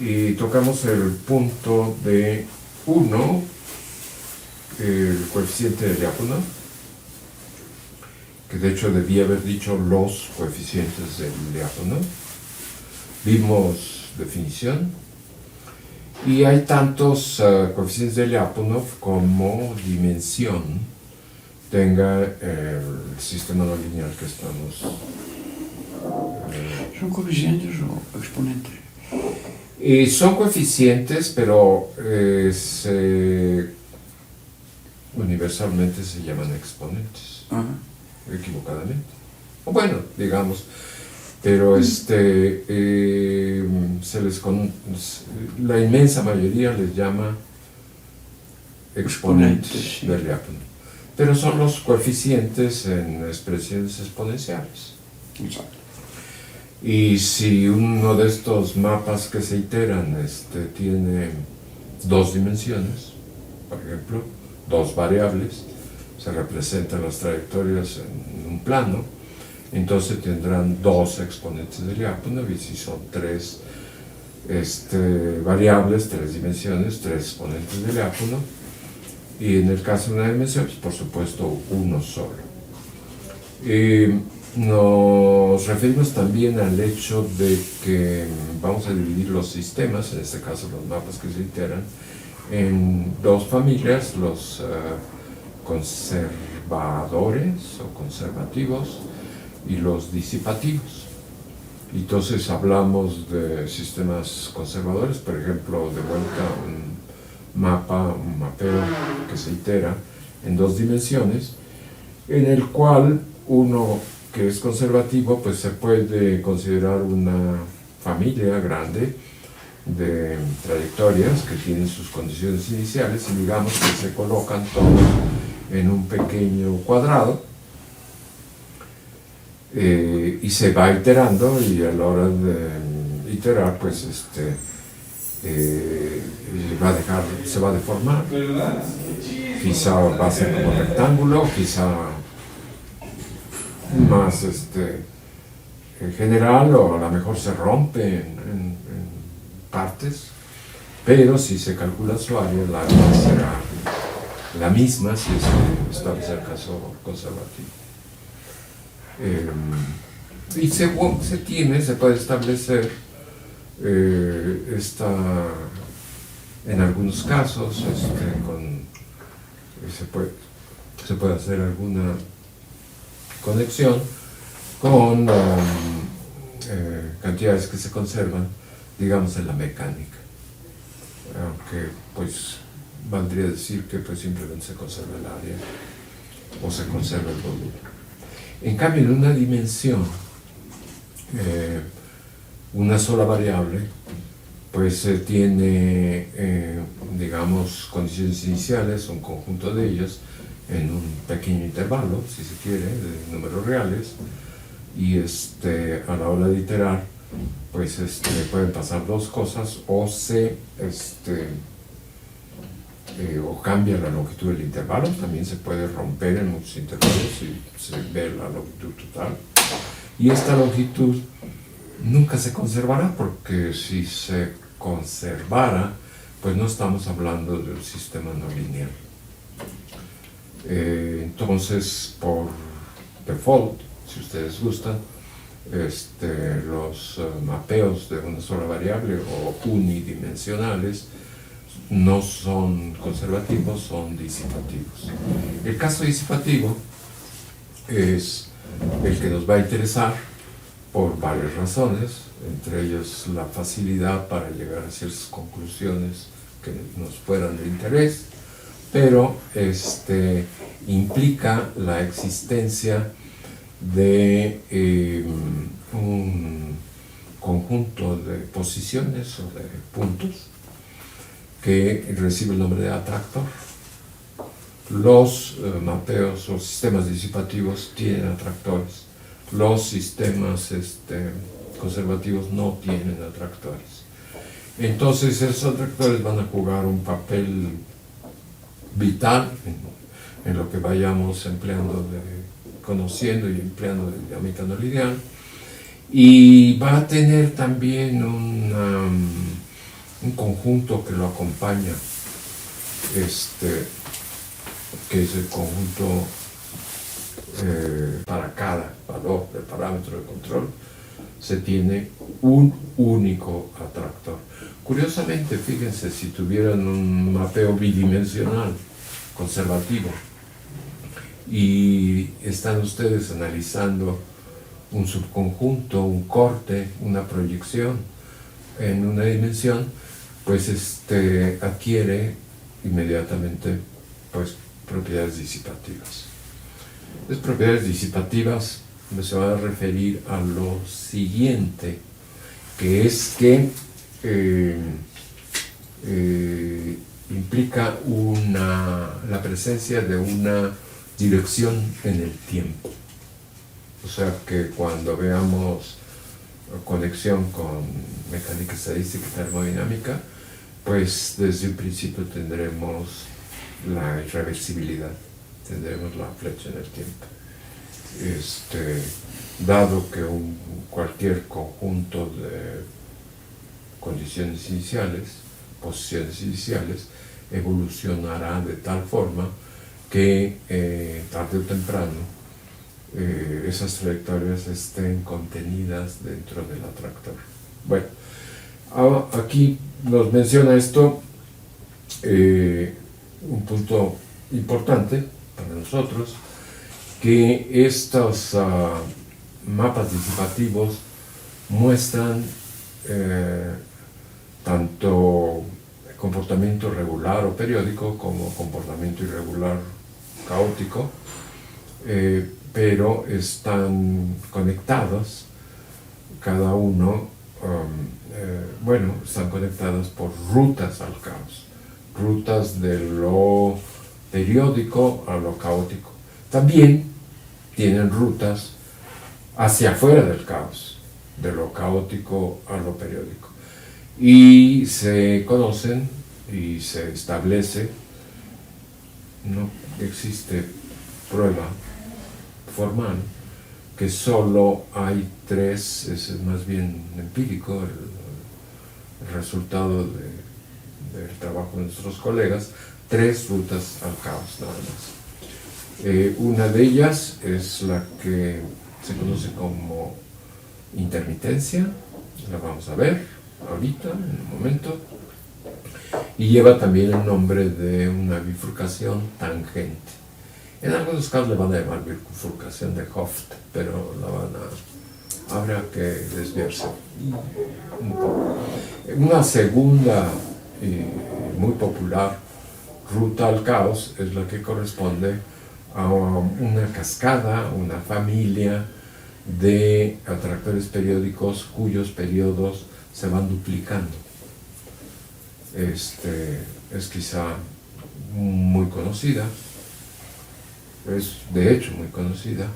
y tocamos el punto de 1, el coeficiente de Lyapunov, que de hecho debía haber dicho los coeficientes de Lyapunov. Vimos definición, y hay tantos coeficientes de Lyapunov como dimensión tenga el sistema no lineal que estamos... ¿Son coeficientes o exponentes? Son coeficientes, pero universalmente se llaman exponentes, equivocadamente. O bueno, digamos, pero la inmensa mayoría les llama exponentes de Lyapunov. Pero son los coeficientes en expresiones exponenciales. Exacto. Y si uno de estos mapas que se iteran tiene 2 dimensiones, por ejemplo, 2 variables, se representan las trayectorias en un plano, entonces tendrán 2 exponentes de Lyapunov, y si son 3 variables, 3 dimensiones, 3 exponentes de Lyapunov, y en el caso de una dimensión, pues por supuesto uno solo. Nos referimos también al hecho de que vamos a dividir los sistemas, en este caso los mapas que se iteran, en 2 familias, los conservadores o conservativos y los disipativos. Entonces hablamos de sistemas conservadores, por ejemplo, de vuelta un mapeo que se itera en 2 dimensiones, en el cual uno que es conservativo, pues se puede considerar una familia grande de trayectorias que tienen sus condiciones iniciales, y digamos que se colocan todos en un pequeño cuadrado, y se va iterando, y a la hora de iterar, pues se va a deformar. Quizá va a ser como rectángulo, quizá más general, o a lo mejor se rompe en partes, pero si se calcula su área, la área será la misma si establece el caso conservativo. Y se puede establecer en algunos casos se puede hacer alguna conexión con cantidades que se conservan, digamos, en la mecánica, aunque pues valdría decir que pues simplemente se conserva el área o se conserva el volumen. En cambio, en una dimensión, una sola variable, pues tiene, digamos, condiciones iniciales, un conjunto de ellas, en un pequeño intervalo, si se quiere, de números reales, y a la hora de iterar, pues pueden pasar 2 cosas, o o cambia la longitud del intervalo, también se puede romper en muchos intervalos y se ve la longitud total, y esta longitud nunca se conservará, porque si se conservara, pues no estamos hablando del sistema no lineal. Entonces, por default, si ustedes gustan, los mapeos de una sola variable o unidimensionales no son conservativos, son disipativos. El caso disipativo es el que nos va a interesar por varias razones, entre ellas la facilidad para llegar a ciertas conclusiones que nos fueran de interés, pero implica la existencia de un conjunto de posiciones o de puntos que recibe el nombre de atractor. Los mapeos o sistemas disipativos tienen atractores, los sistemas conservativos no tienen atractores. Entonces esos atractores van a jugar un papel vital en lo que vayamos conociendo y empleando de dinámica no lineal, y va a tener también un conjunto que lo acompaña, que es el conjunto para cada valor del parámetro de control, se tiene un único atractor. Curiosamente, fíjense, si tuvieran un mapeo bidimensional conservativo y están ustedes analizando un subconjunto, un corte, una proyección en una dimensión, pues adquiere inmediatamente pues propiedades disipativas. Las propiedades disipativas se van a referir a lo siguiente, que es que implica la presencia de una dirección en el tiempo. O sea que cuando veamos conexión con mecánica estadística y termodinámica, pues desde un principio tendremos la irreversibilidad, tendremos la flecha en el tiempo. Dado que cualquier conjunto de condiciones iniciales, posiciones iniciales, evolucionará de tal forma que tarde o temprano esas trayectorias estén contenidas dentro del atractor. Bueno, aquí nos menciona esto un punto importante para nosotros, que estos mapas disipativos muestran tanto comportamiento regular o periódico como comportamiento irregular caótico, pero están conectados, cada uno, están conectados por rutas al caos, rutas de lo periódico a lo caótico. También tienen rutas hacia afuera del caos, de lo caótico a lo periódico. Y se conocen y se establece, no existe prueba formal, que solo hay tres, es más bien empírico el resultado del trabajo de nuestros colegas, tres rutas al caos nada más. Una de ellas es la que se conoce como intermitencia, la vamos a ver ahorita, en un momento, y lleva también el nombre de una bifurcación tangente. En algunos casos le van a llamar bifurcación de Hooft, pero habrá que desviarse un poco. Una segunda y muy popular ruta al caos es la que corresponde a una cascada, una familia de atractores periódicos cuyos periodos se van duplicando. Es quizá muy conocida, es de hecho muy conocida,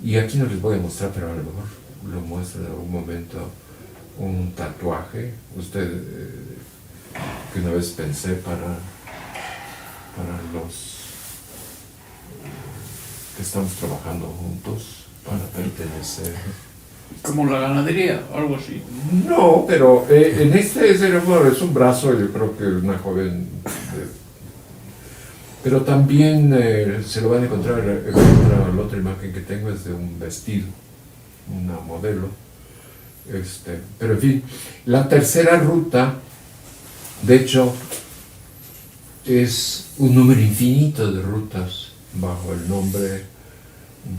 y aquí no les voy a mostrar, pero a lo mejor lo muestro en algún momento, un tatuaje, que una vez pensé para los que estamos trabajando juntos, para pertenecer. Como la ganadería, algo así. No, pero en es un brazo, yo creo que una joven. Pero también se lo van a encontrar, la otra imagen que tengo es de un vestido, una modelo. Pero en fin, la tercera ruta, de hecho, es un número infinito de rutas bajo el nombre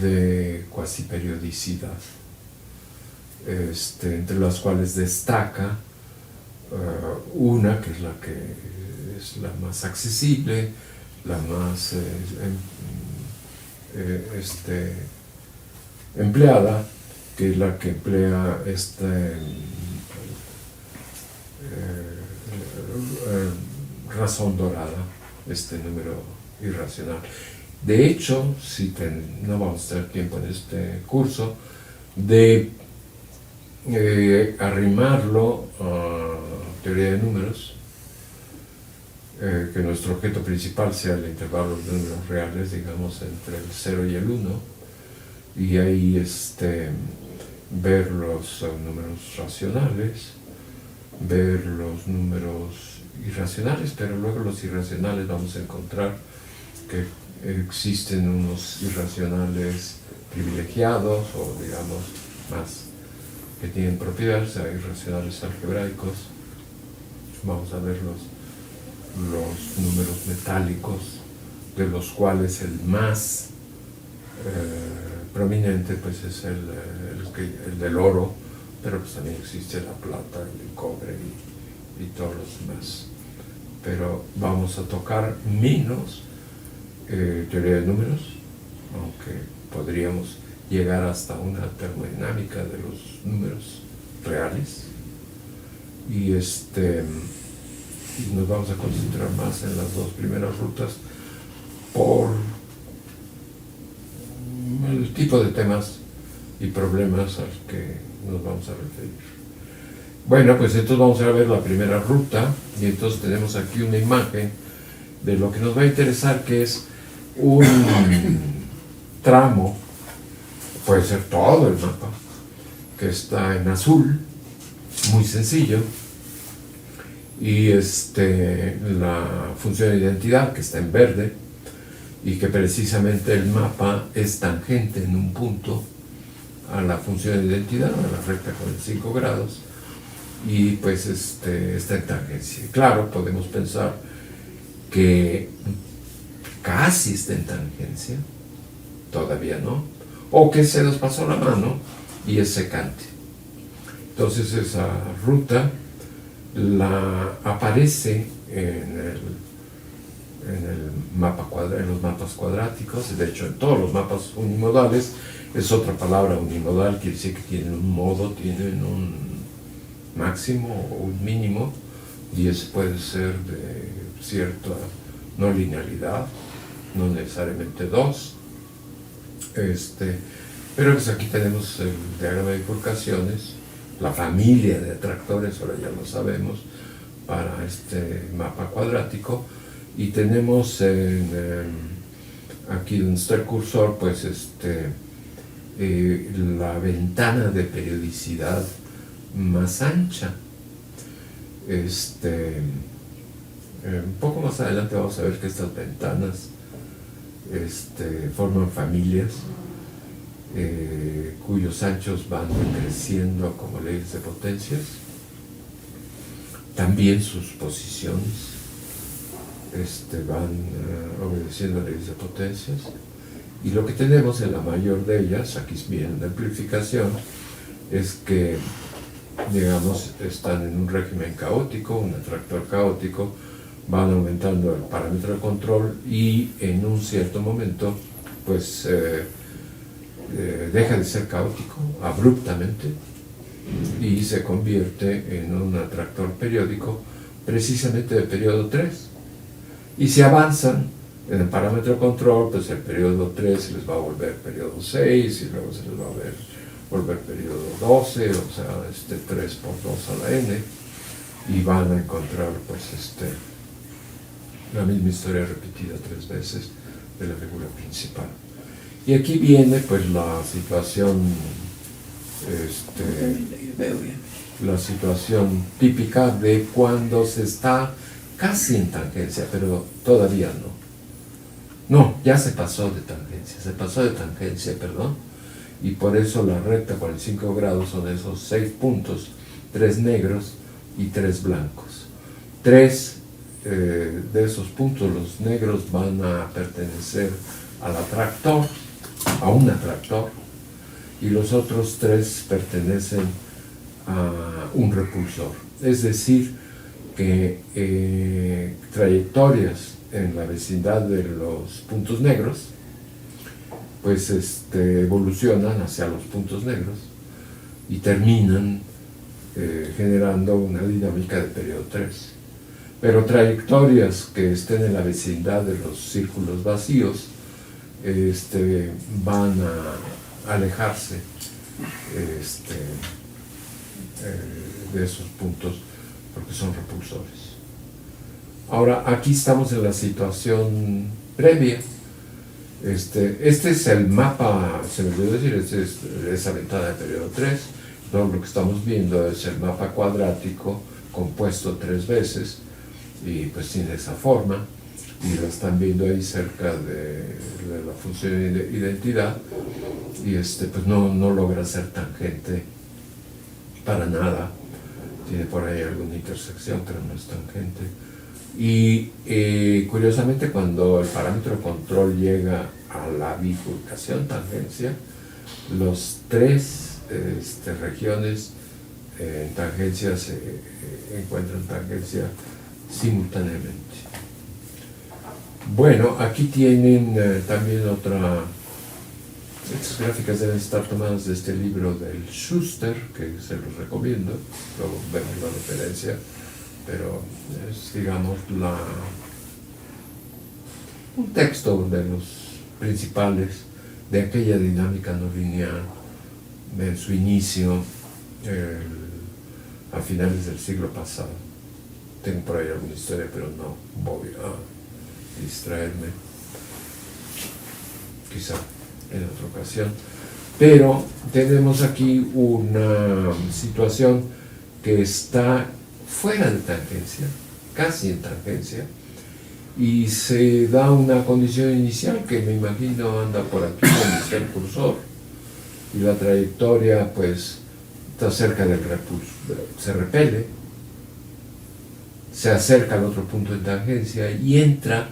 de cuasiperiodicidad, entre las cuales destaca una que es la más accesible, la más empleada, que es la que emplea razón dorada, número irracional. De hecho, no vamos a tener tiempo en este curso de arrimarlo a teoría de números, que nuestro objeto principal sea el intervalo de números reales, digamos, entre el 0 y el 1, y ahí ver los números racionales, ver los números irracionales, pero luego los irracionales vamos a encontrar que existen unos irracionales privilegiados o digamos más que tienen propiedades, hay irracionales algebraicos. Vamos a ver los números metálicos, de los cuales el más prominente pues es el del oro, pero pues también existe la plata, el cobre y todos los demás. Pero vamos a tocar menos teoría de números, aunque podríamos llegar hasta una termodinámica de los números reales, y nos vamos a concentrar más en las dos primeras rutas por el tipo de temas y problemas al que nos vamos a referir. Bueno, pues entonces vamos a ver la primera ruta, y entonces tenemos aquí una imagen de lo que nos va a interesar, que es un tramo, puede ser todo el mapa, que está en azul, muy sencillo, y la función de identidad, que está en verde, y que precisamente el mapa es tangente en un punto a la función de identidad, a la recta con 5 grados, y pues está en tangencia. Claro, podemos pensar que casi está en tangencia, todavía no, o que se nos pasó la mano y es secante. Entonces esa ruta aparece en los mapas cuadráticos, de hecho en todos los mapas unimodales. Es otra palabra, unimodal quiere decir que tienen un modo, tienen un máximo o un mínimo, y ese puede ser de cierta no linealidad, no necesariamente dos. Pero pues aquí tenemos el diagrama de bifurcaciones, la familia de atractores, ahora ya lo sabemos, para este mapa cuadrático, y tenemos aquí donde está el cursor, pues la ventana de periodicidad más ancha. Un poco más adelante vamos a ver que estas ventanas forman familias cuyos anchos van creciendo como leyes de potencias. También sus posiciones van obedeciendo a leyes de potencias. Y lo que tenemos en la mayor de ellas, aquí viene la amplificación, es que, digamos, están en un régimen caótico, un atractor caótico, van aumentando el parámetro de control y en un cierto momento, pues, deja de ser caótico abruptamente y se convierte en un atractor periódico, precisamente de periodo 3. Y si avanzan en el parámetro de control, pues el periodo 3 se les va a volver periodo 6, y luego se les va a volver periodo 12, o sea, 3 por 2 a la n, y van a encontrar, pues, la misma historia repetida 3 veces de la figura principal. Y aquí viene, pues, la situación, la situación típica de cuando se está casi en tangencia, pero todavía no. No, ya se pasó de tangencia, perdón, y por eso la recta 45 grados son esos 6 puntos, 3 negros y 3 blancos. 3 de esos puntos, los negros, van a pertenecer al atractor, a un atractor, y los otros 3 pertenecen a un repulsor. Es decir, que trayectorias en la vecindad de los puntos negros, pues evolucionan hacia los puntos negros y terminan generando una dinámica de periodo 3. Pero trayectorias que estén en la vecindad de los círculos vacíos van a alejarse de esos puntos porque son repulsores. Ahora, aquí estamos en la situación previa. Este es el mapa, se me olvidó decir, esa ventana de periodo 3. Todo lo que estamos viendo es el mapa cuadrático compuesto 3 veces y pues tiene esa forma, y lo están viendo ahí cerca de la función de identidad, y pues no logra ser tangente para nada. Tiene por ahí alguna intersección, pero no es tangente. Y curiosamente, cuando el parámetro control llega a la bifurcación tangencia, los 3 regiones en tangencia se encuentran tangencia simultáneamente. Bueno, aquí tienen también otra. Estas gráficas deben estar tomadas de este libro del Schuster, que se los recomiendo, luego vemos la referencia, pero es, digamos, un texto de los principales de aquella dinámica no lineal en su inicio, a finales del siglo pasado. Tengo por ahí alguna historia, pero no voy a distraerme, quizá en otra ocasión. Pero tenemos aquí una situación que está fuera de tangencia, casi en tangencia, y se da una condición inicial que me imagino anda por aquí donde está el cursor, y la trayectoria pues está cerca del repulso, se repele, se acerca al otro punto de tangencia y entra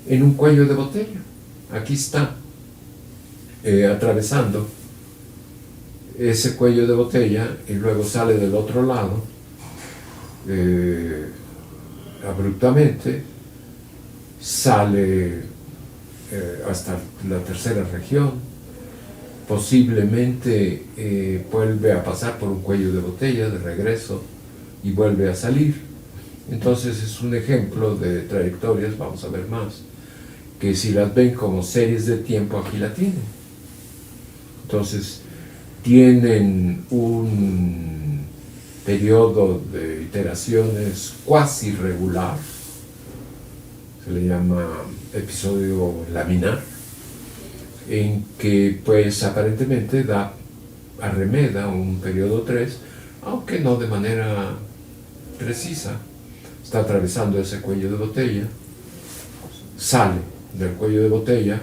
en un cuello de botella. Aquí está, atravesando ese cuello de botella, y luego sale del otro lado abruptamente, sale hasta la tercera región, posiblemente vuelve a pasar por un cuello de botella de regreso y vuelve a salir. Entonces es un ejemplo de trayectorias, vamos a ver más, que si las ven como series de tiempo, aquí la tienen. Entonces tienen un periodo de iteraciones cuasi regular, se le llama episodio laminar, en que pues aparentemente arremeda un periodo 3, aunque no de manera precisa. Está atravesando ese cuello de botella, sale del cuello de botella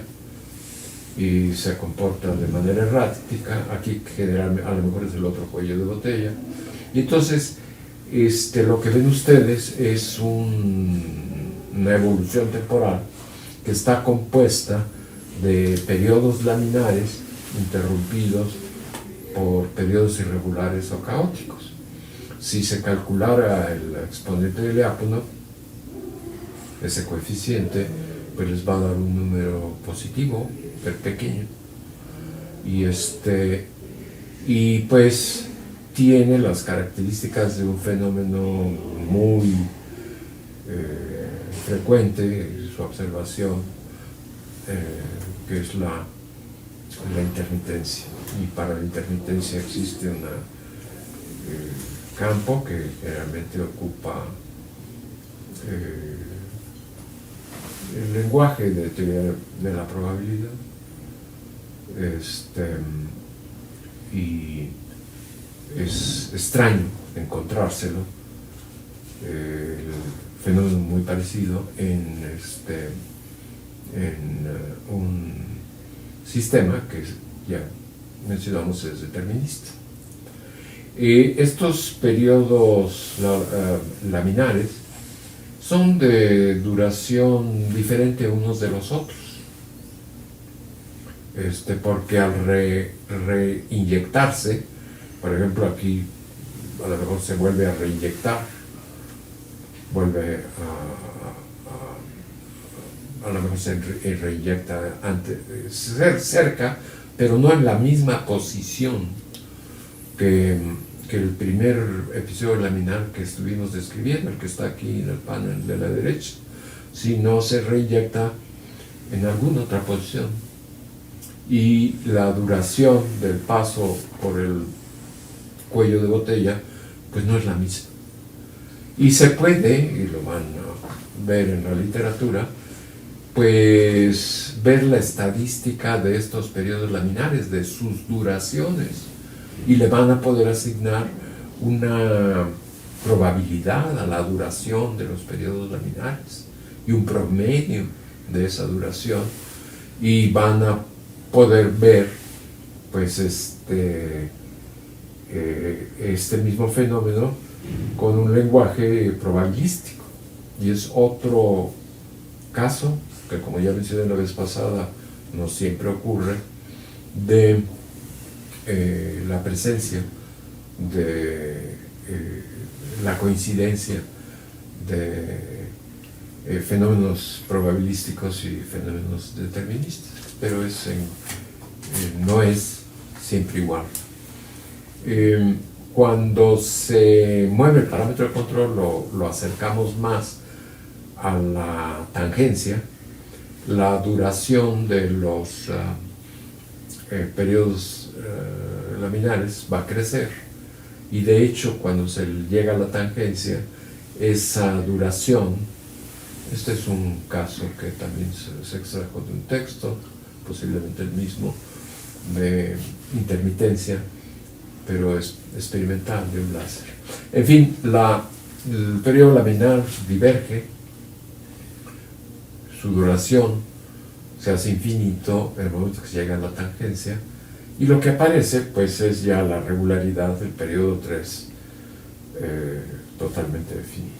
y se comporta de manera errática. Aquí generalmente, a lo mejor es el otro cuello de botella, y entonces lo que ven ustedes es una evolución temporal que está compuesta de periodos laminares interrumpidos por periodos irregulares o caóticos. Si se calculara el exponente de Lyapunov, ese coeficiente, pues les va a dar un número positivo, pero pequeño, y pues tiene las características de un fenómeno muy frecuente, su observación, que es la intermitencia. Y para la intermitencia existe un campo que generalmente ocupa el lenguaje de teoría de la probabilidad, y es extraño encontrárselo, el fenómeno muy parecido en un sistema que ya mencionamos es determinista. Estos periodos laminares son de duración diferente unos de los otros, porque al reinyectarse, por ejemplo aquí a lo mejor se vuelve a reinyectar, vuelve a lo mejor se reinyecta antes, cerca, pero no en la misma posición que el primer episodio laminar que estuvimos describiendo, el que está aquí en el panel de la derecha, sino se reinyecta en alguna otra posición, y la duración del paso por el cuello de botella pues no es la misma. Y se puede, y lo van a ver en la literatura, pues ver la estadística de estos periodos laminares, de sus duraciones, y le van a poder asignar una probabilidad a la duración de los periodos laminares y un promedio de esa duración, y van a poder ver pues este mismo fenómeno con un lenguaje probabilístico. Y es otro caso que, como ya mencioné la vez pasada, no siempre ocurre, de la presencia de la coincidencia de fenómenos probabilísticos y fenómenos deterministas, pero no es siempre igual. Cuando se mueve el parámetro de control, lo acercamos más a la tangencia, la duración de los periodos laminares va a crecer, y de hecho cuando se llega a la tangencia, esa duración, este es un caso que también se extrajo de un texto, posiblemente el mismo, de intermitencia, pero es experimental, de un láser. En fin, el periodo laminar diverge, su duración se hace infinito en el momento que se llega a la tangencia, y lo que aparece pues es ya la regularidad del periodo 3 totalmente definida.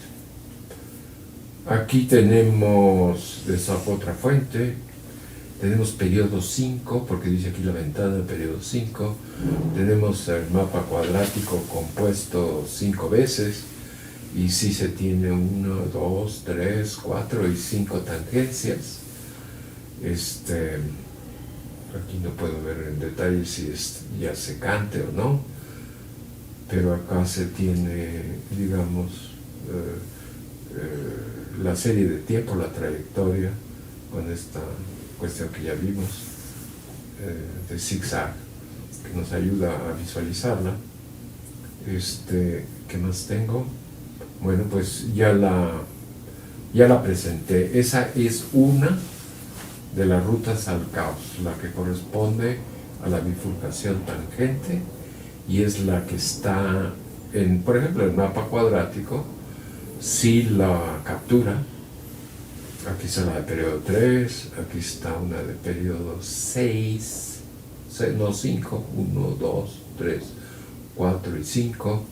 Aquí tenemos de esa otra fuente, tenemos periodo 5, porque dice aquí la ventana del periodo 5, tenemos el mapa cuadrático compuesto 5 veces, y si se tiene 1, 2, 3, 4 y 5 tangencias. Aquí no puedo ver en detalle si es ya secante o no, pero acá se tiene, digamos, la serie de tiempo, la trayectoria, con esta cuestión que ya vimos de zigzag, que nos ayuda a visualizarla. ¿Qué más tengo? Bueno, pues ya la presenté. Esa es una de las rutas al caos, la que corresponde a la bifurcación tangente, y es la que está por ejemplo, el mapa cuadrático. Si la captura, aquí está la de periodo 3, aquí está una de periodo 6, no 5, 1, 2, 3, 4 y 5,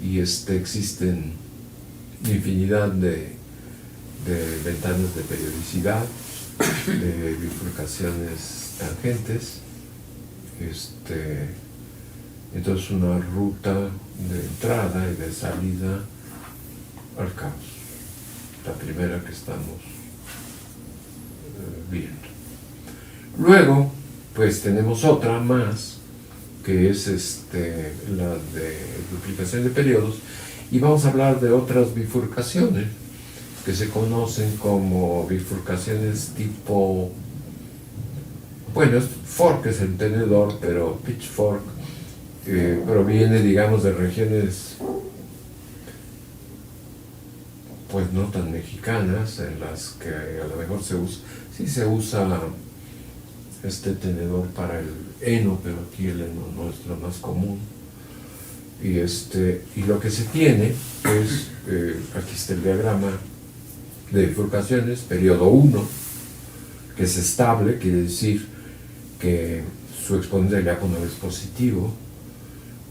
y existen infinidad de ventanas de periodicidad, de bifurcaciones tangentes, entonces una ruta de entrada y de salida al caos, la primera que estamos viendo. Luego pues tenemos otra más, que es la de duplicación de periodos, y vamos a hablar de otras bifurcaciones que se conocen como bifurcaciones tipo, bueno, fork es el tenedor, pero pitchfork proviene, digamos, de regiones pues no tan mexicanas, en las que a lo mejor se usa este tenedor para el heno, pero aquí el heno no es lo más común. Y lo que se tiene es, aquí está el diagrama de bifurcaciones, periodo 1, que es estable, quiere decir que su exponente del diácono es positivo,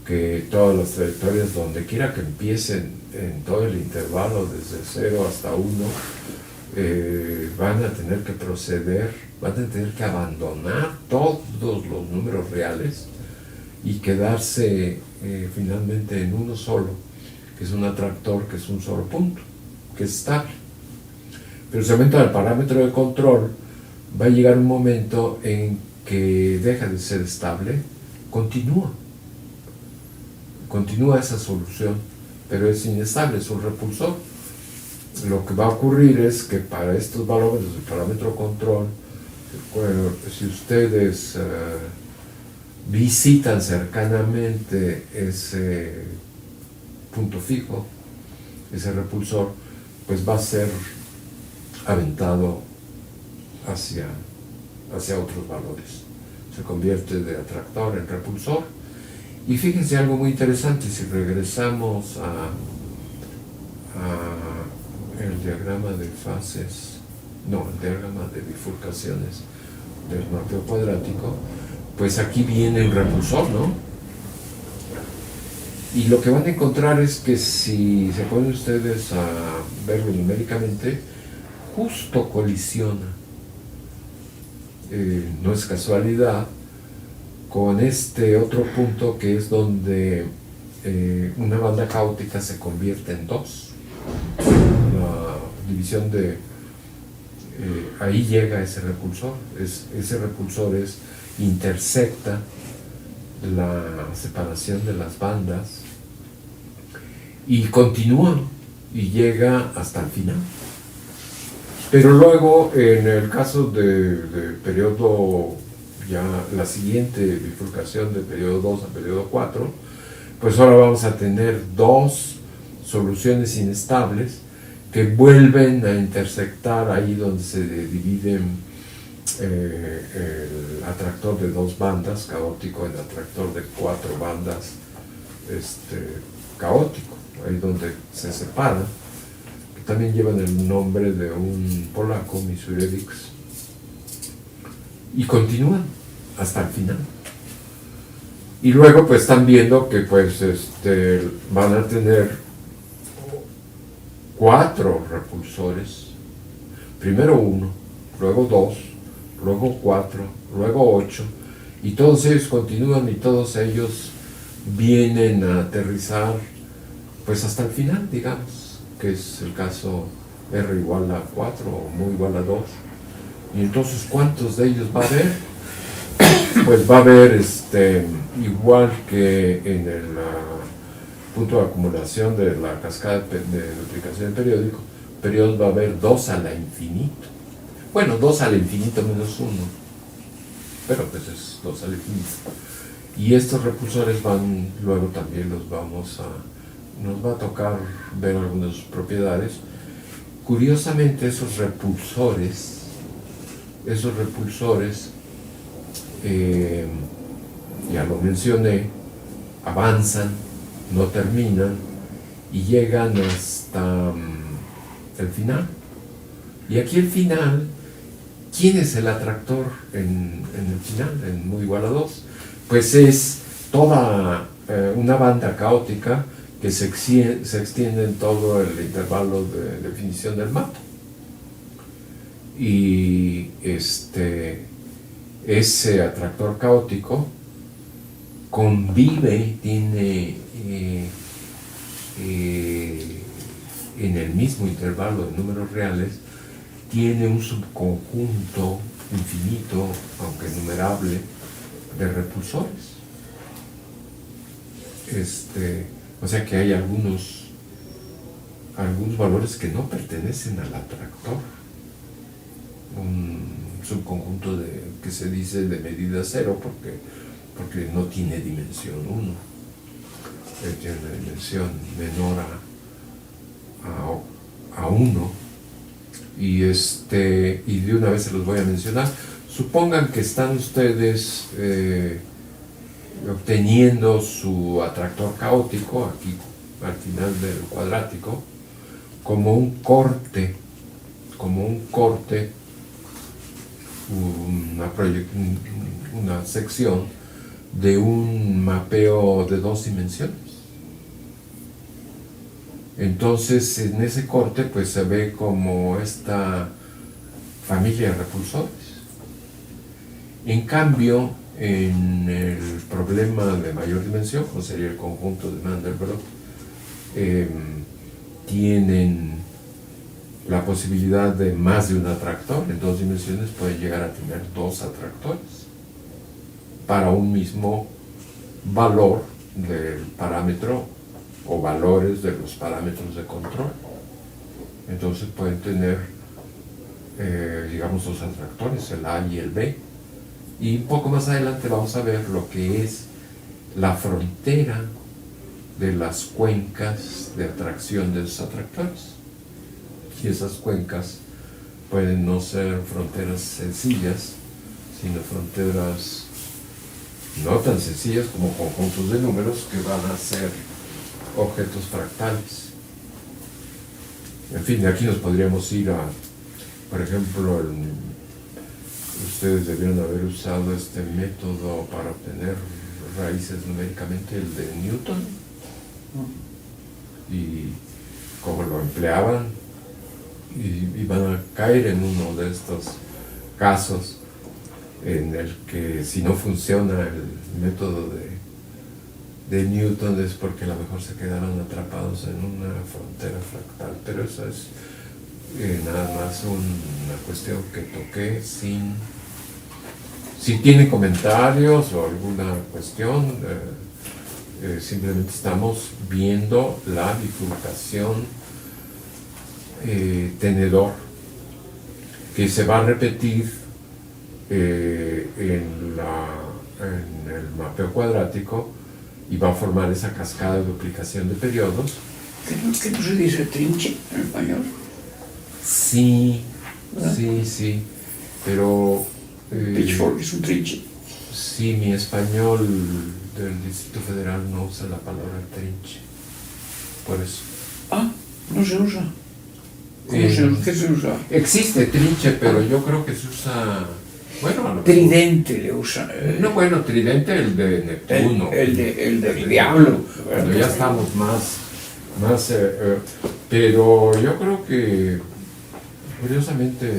que todas las trayectorias, donde quiera que empiecen en todo el intervalo, desde 0 hasta 1, van a tener que proceder, van a tener que abandonar todos los números reales y quedarse finalmente en uno solo, que es un atractor, que es un solo punto, que es estable. Pero si aumenta el parámetro de control, va a llegar un momento en que deja de ser estable, continúa esa solución, pero es inestable, es un repulsor. Lo que va a ocurrir es que para estos valores del parámetro control, si ustedes visitan cercanamente ese punto fijo, ese repulsor, pues va a ser aventado hacia otros valores. Se convierte de atractor en repulsor. Y fíjense algo muy interesante, si regresamos el diagrama de fases, no, el diagrama de bifurcaciones del mapeo cuadrático, pues aquí viene el repulsor, ¿no? Y lo que van a encontrar es que si se ponen ustedes a verlo numéricamente, justo colisiona, no es casualidad, con este otro punto que es donde una banda caótica se convierte en dos. La división de... ahí llega ese repulsor. Ese repulsor intersecta la separación de las bandas y continúa y llega hasta el final. Pero luego, en el caso de periodo, ya la siguiente bifurcación de periodo 2 a periodo 4, pues ahora vamos a tener dos soluciones inestables que vuelven a intersectar ahí donde se dividen el atractor de dos bandas caótico, el atractor de cuatro bandas caótico, ahí donde se separan, que también llevan el nombre de un polaco, Misurevics, y continúan hasta el final. Y luego pues están viendo que pues van a tener 4 repulsores, primero 1, luego 2, luego 4, luego 8, y todos ellos continúan y todos ellos vienen a aterrizar pues hasta el final, digamos, que es el caso R igual a 4 o mu igual a 2. Y entonces, ¿cuántos de ellos va a haber? Pues va a haber igual que en el punto de acumulación de la cascada de duplicación de periodos va a haber 2 a la infinito. Bueno, 2 al infinito menos 1, pero pues es 2 al infinito. Y estos repulsores luego también nos va a tocar ver algunas de sus propiedades. Curiosamente, esos repulsores, ya lo mencioné, avanzan, no terminan y llegan hasta el final. Y aquí el final, ¿quién es el atractor en el final, en mu igual a 2? Pues es toda una banda caótica que se extiende en todo el intervalo de definición del mapa. Y ese atractor caótico convive, tiene en el mismo intervalo de números reales, tiene un subconjunto infinito, aunque numerable, de repulsores. O sea que hay algunos valores que no pertenecen al atractor. Un subconjunto que se dice de medida 0 porque no tiene dimensión 1. Tiene una dimensión menor a 1. Y de una vez se los voy a mencionar. Supongan que están ustedes obteniendo su atractor caótico aquí al final del cuadrático como un corte, una sección de un mapeo de 2 dimensiones. Entonces en ese corte pues se ve como esta familia de repulsores. En cambio, en el problema de mayor dimensión, como sería el conjunto de Mandelbrot, tienen la posibilidad de más de un atractor. En 2 dimensiones pueden llegar a tener 2 atractores para un mismo valor del parámetro o valores de los parámetros de control. Entonces pueden tener digamos 2 atractores, el A y el B, y un poco más adelante vamos a ver lo que es la frontera de las cuencas de atracción de los atractores. Y esas cuencas pueden no ser fronteras sencillas, sino fronteras no tan sencillas como conjuntos de números que van a ser objetos fractales. En fin, de aquí nos podríamos ir a, por ejemplo, ustedes debieron haber usado este método para obtener raíces numéricamente, el de Newton, y cómo lo empleaban, y van a caer en uno de estos casos en el que si no funciona el método de Newton es porque a lo mejor se quedaron atrapados en una frontera fractal, pero eso es nada más una cuestión que toqué si tiene comentarios o alguna cuestión, simplemente estamos viendo la bifurcación tenedor que se va a repetir en el mapeo cuadrático y va a formar esa cascada de duplicación de periodos. ¿Qué no se dice trinche en español? Sí, ¿verdad? sí, pero... Pitchfork es un trinche. Sí, mi español del Distrito Federal no usa la palabra trinche, por eso. Ah, no se usa. ¿Qué se usa? Existe trinche, pero yo creo que se usa... Bueno, a lo mejor. Tridente le usa. No, bueno, tridente el de Neptuno. El del diablo. Cuando ya estamos más pero yo creo que, curiosamente,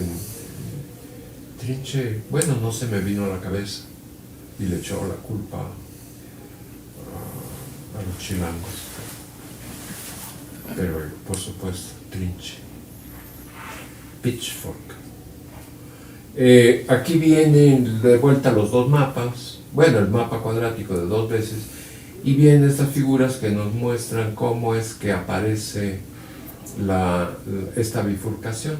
trinche, bueno, no se me vino a la cabeza y le echó la culpa a los chilangos. Pero, por supuesto, trinche. Pitchfork. Aquí vienen de vuelta los dos mapas, bueno, el mapa cuadrático de 2 veces, y vienen estas figuras que nos muestran cómo es que aparece esta bifurcación.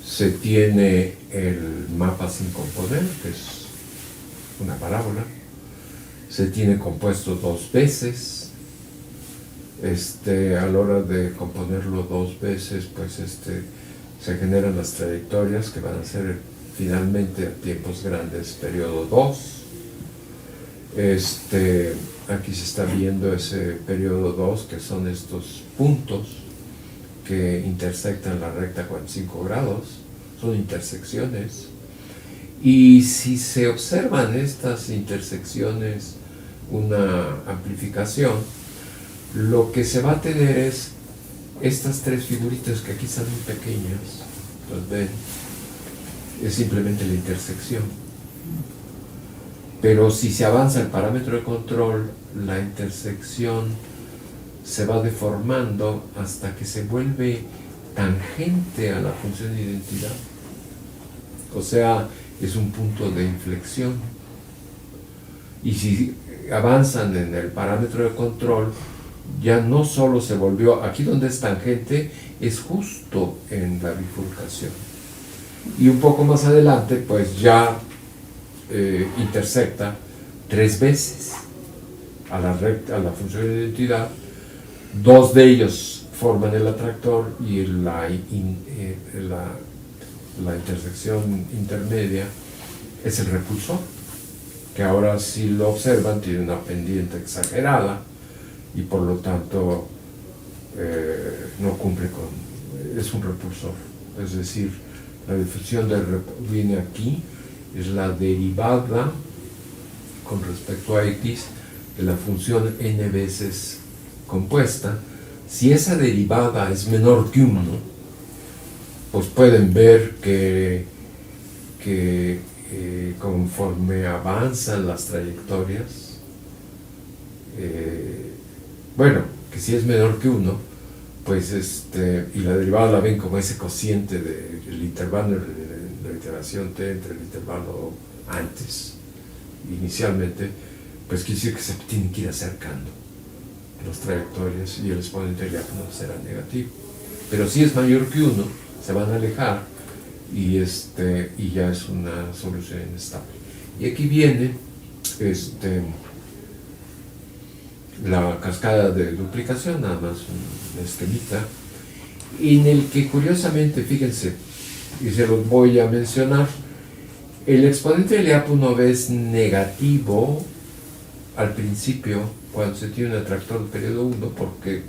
Se tiene el mapa sin componer, que es una parábola, se tiene compuesto 2 veces. A la hora de componerlo 2 veces, pues se generan las trayectorias que van a ser finalmente a tiempos grandes, periodo 2. Aquí se está viendo ese periodo 2, que son estos puntos que intersectan la recta 45 grados, son intersecciones. Y si se observan estas intersecciones, una amplificación, lo que se va a tener es estas 3 figuritas que aquí están muy pequeñas, las ven, es simplemente la intersección. Pero si se avanza el parámetro de control, la intersección se va deformando hasta que se vuelve tangente a la función de identidad. O sea, es un punto de inflexión. Y si avanzan en el parámetro de control, ya no solo se volvió, aquí donde es tangente, es justo en la bifurcación. Y un poco más adelante, pues ya intersecta 3 veces a la recta, a la función de identidad. 2 de ellos forman el atractor y la intersección intermedia es el repulsor, que ahora, si lo observan, tiene una pendiente exagerada y por lo tanto no cumple es un repulsor. Es decir, la difusión viene aquí, es la derivada con respecto a x de la función n veces compuesta. Si esa derivada es menor que 1, pues pueden ver que conforme avanzan las trayectorias, bueno, que si es menor que 1, pues y la derivada la ven como ese cociente del intervalo de la iteración t entre el intervalo antes, inicialmente, pues quiere decir que se tienen que ir acercando las trayectorias y el exponente del diácono será negativo. Pero si es mayor que 1, se van a alejar y ya es una solución inestable. Y aquí viene la cascada de duplicación, nada más una esquemita, en el que curiosamente, fíjense, y se los voy a mencionar, el exponente del IAP1B es negativo al principio cuando se tiene un atractor de periodo 1 porque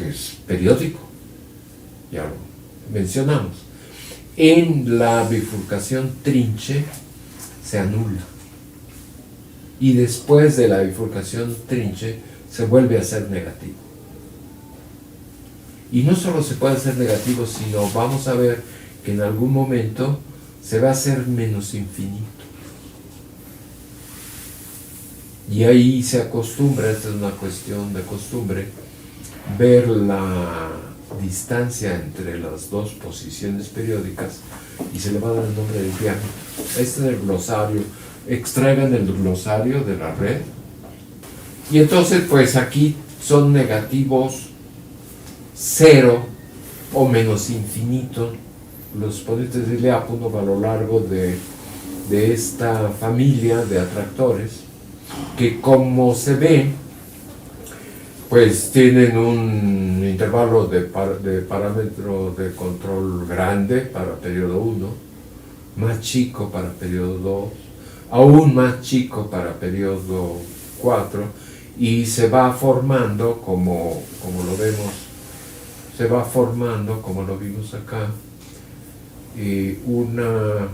es periódico, ya lo mencionamos. En la bifurcación trinche se anula y después de la bifurcación trinche se vuelve a ser negativo. Y no solo se puede hacer negativo, sino vamos a ver que en algún momento se va a hacer menos infinito. Y ahí se acostumbra, esta es una cuestión de costumbre, ver la distancia entre las dos posiciones periódicas y se le va a dar el nombre del diámetro. Este es el glosario, extraigan el glosario de la red y entonces pues aquí son negativos 0 o menos infinito los exponentes de Lyapunov a lo largo de esta familia de atractores que, como se ve, pues tienen un intervalo de parámetro de control grande para periodo 1, más chico para periodo 2, aún más chico para periodo 4, y se va formando, como lo vemos, se va formando, como lo vimos acá, una...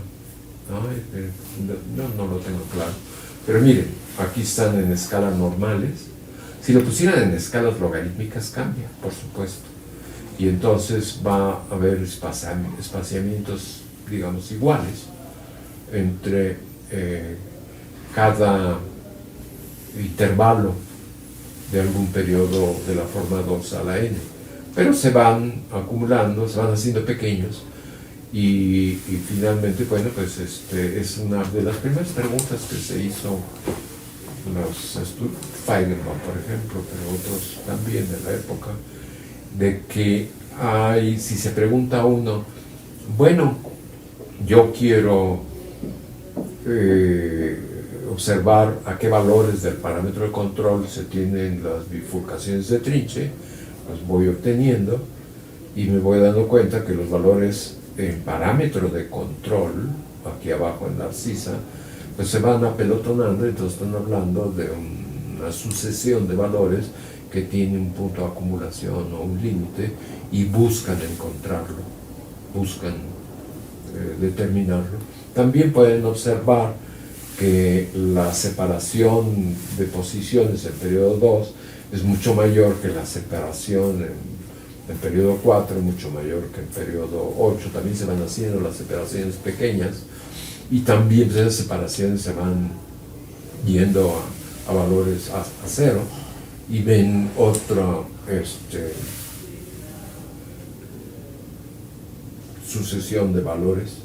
no lo tengo claro, pero miren, aquí están en escalas normales. Si lo pusieran en escalas logarítmicas cambia, por supuesto, y entonces va a haber espaciamientos, digamos, iguales entre cada intervalo de algún periodo de la forma 2 a la n, pero se van acumulando, se van haciendo pequeños. Y finalmente, bueno, pues es una de las primeras preguntas que se hizo Feigenbaum, por ejemplo, pero otros también de la época, de que si se pregunta a uno, bueno, yo quiero observar a qué valores del parámetro de control se tienen las bifurcaciones de trinche, los voy obteniendo y me voy dando cuenta que los valores en parámetro de control, aquí abajo en la abscisa, pues se van apelotonando, entonces están hablando de una sucesión de valores que tiene un punto de acumulación o un límite y buscan encontrarlo, buscan determinarlo. También pueden observar que la separación de posiciones en periodo 2 es mucho mayor que la separación en periodo 4, mucho mayor que en periodo 8. También se van haciendo las separaciones pequeñas y también esas separaciones se van yendo a valores a 0 y ven otra sucesión de valores,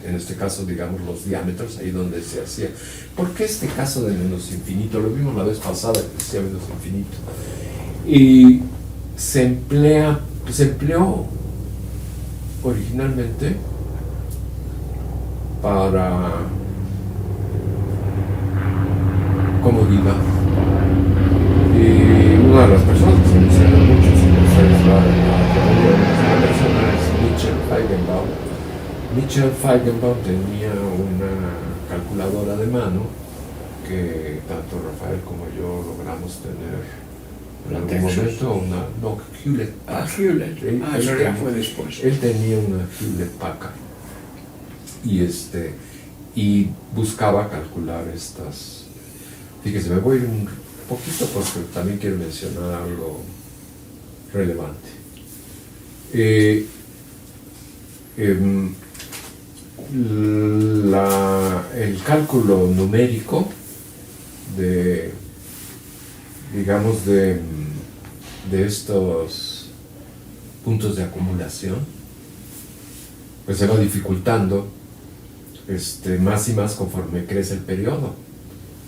en este caso digamos los diámetros, ahí donde se hacía. ¿Por qué este caso de menos infinito? Lo vimos la vez pasada que decía menos infinito. Y se empleó originalmente para comodidad. Y una de las personas que se menciona mucho, si no sabes la persona es Michel Feigenbaum. Michel Feigenbaum tenía una calculadora de mano que tanto Rafael como yo logramos tener en algún momento, Hewlett Packard. Hewlett, eso ya fue después. Él tenía una Hewlett Packard y buscaba calcular estas. Fíjese, me voy a ir un poquito porque también quiero mencionar algo relevante. El cálculo numérico de estos puntos de acumulación pues se va dificultando más y más conforme crece el periodo,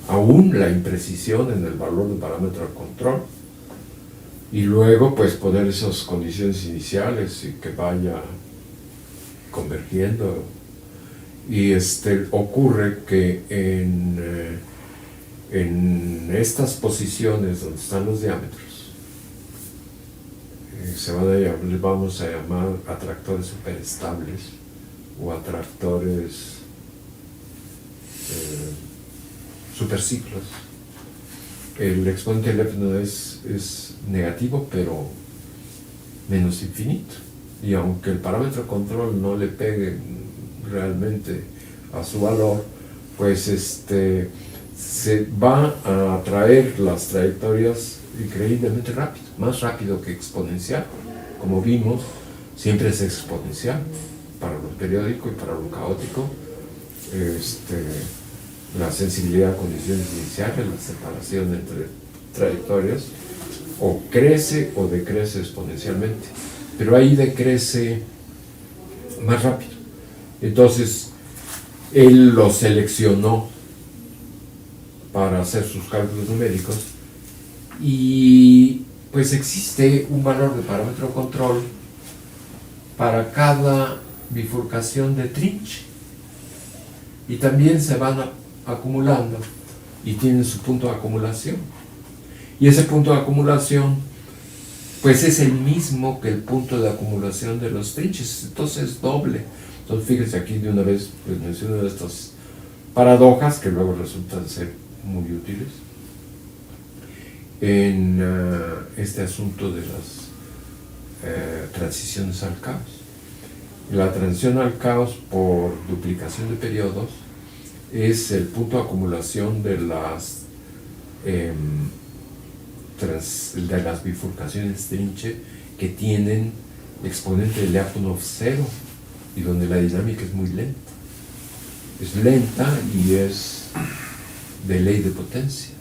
aún la imprecisión en el valor del parámetro de control, y luego pues poner esas condiciones iniciales y que vaya convergiendo. Y ocurre que en estas posiciones donde están los diámetros les vamos a llamar atractores superestables o atractores superciclos. el exponente del Lépano es negativo, pero menos infinito. Y aunque el parámetro de control no le pegue realmente a su valor, pues se va a traer las trayectorias increíblemente rápido, más rápido que exponencial. Como vimos, siempre es exponencial para lo periódico y para lo caótico. La sensibilidad a condiciones iniciales, la separación entre trayectorias, o crece o decrece exponencialmente, pero ahí decrece más rápido. Entonces, él lo seleccionó para hacer sus cálculos numéricos y pues existe un valor de parámetro control para cada bifurcación de trinche y también se van acumulando y tienen su punto de acumulación, y ese punto de acumulación pues es el mismo que el punto de acumulación de los trinches, entonces es doble. Entonces fíjense, aquí de una vez pues menciono estas paradojas que luego resultan ser muy útiles en este asunto de las transiciones al caos. La transición al caos por duplicación de periodos es el punto de acumulación de las bifurcaciones trinche que tienen exponente de Lyapunov cero y donde la dinámica es muy lenta. Es lenta y es de ley de potencia.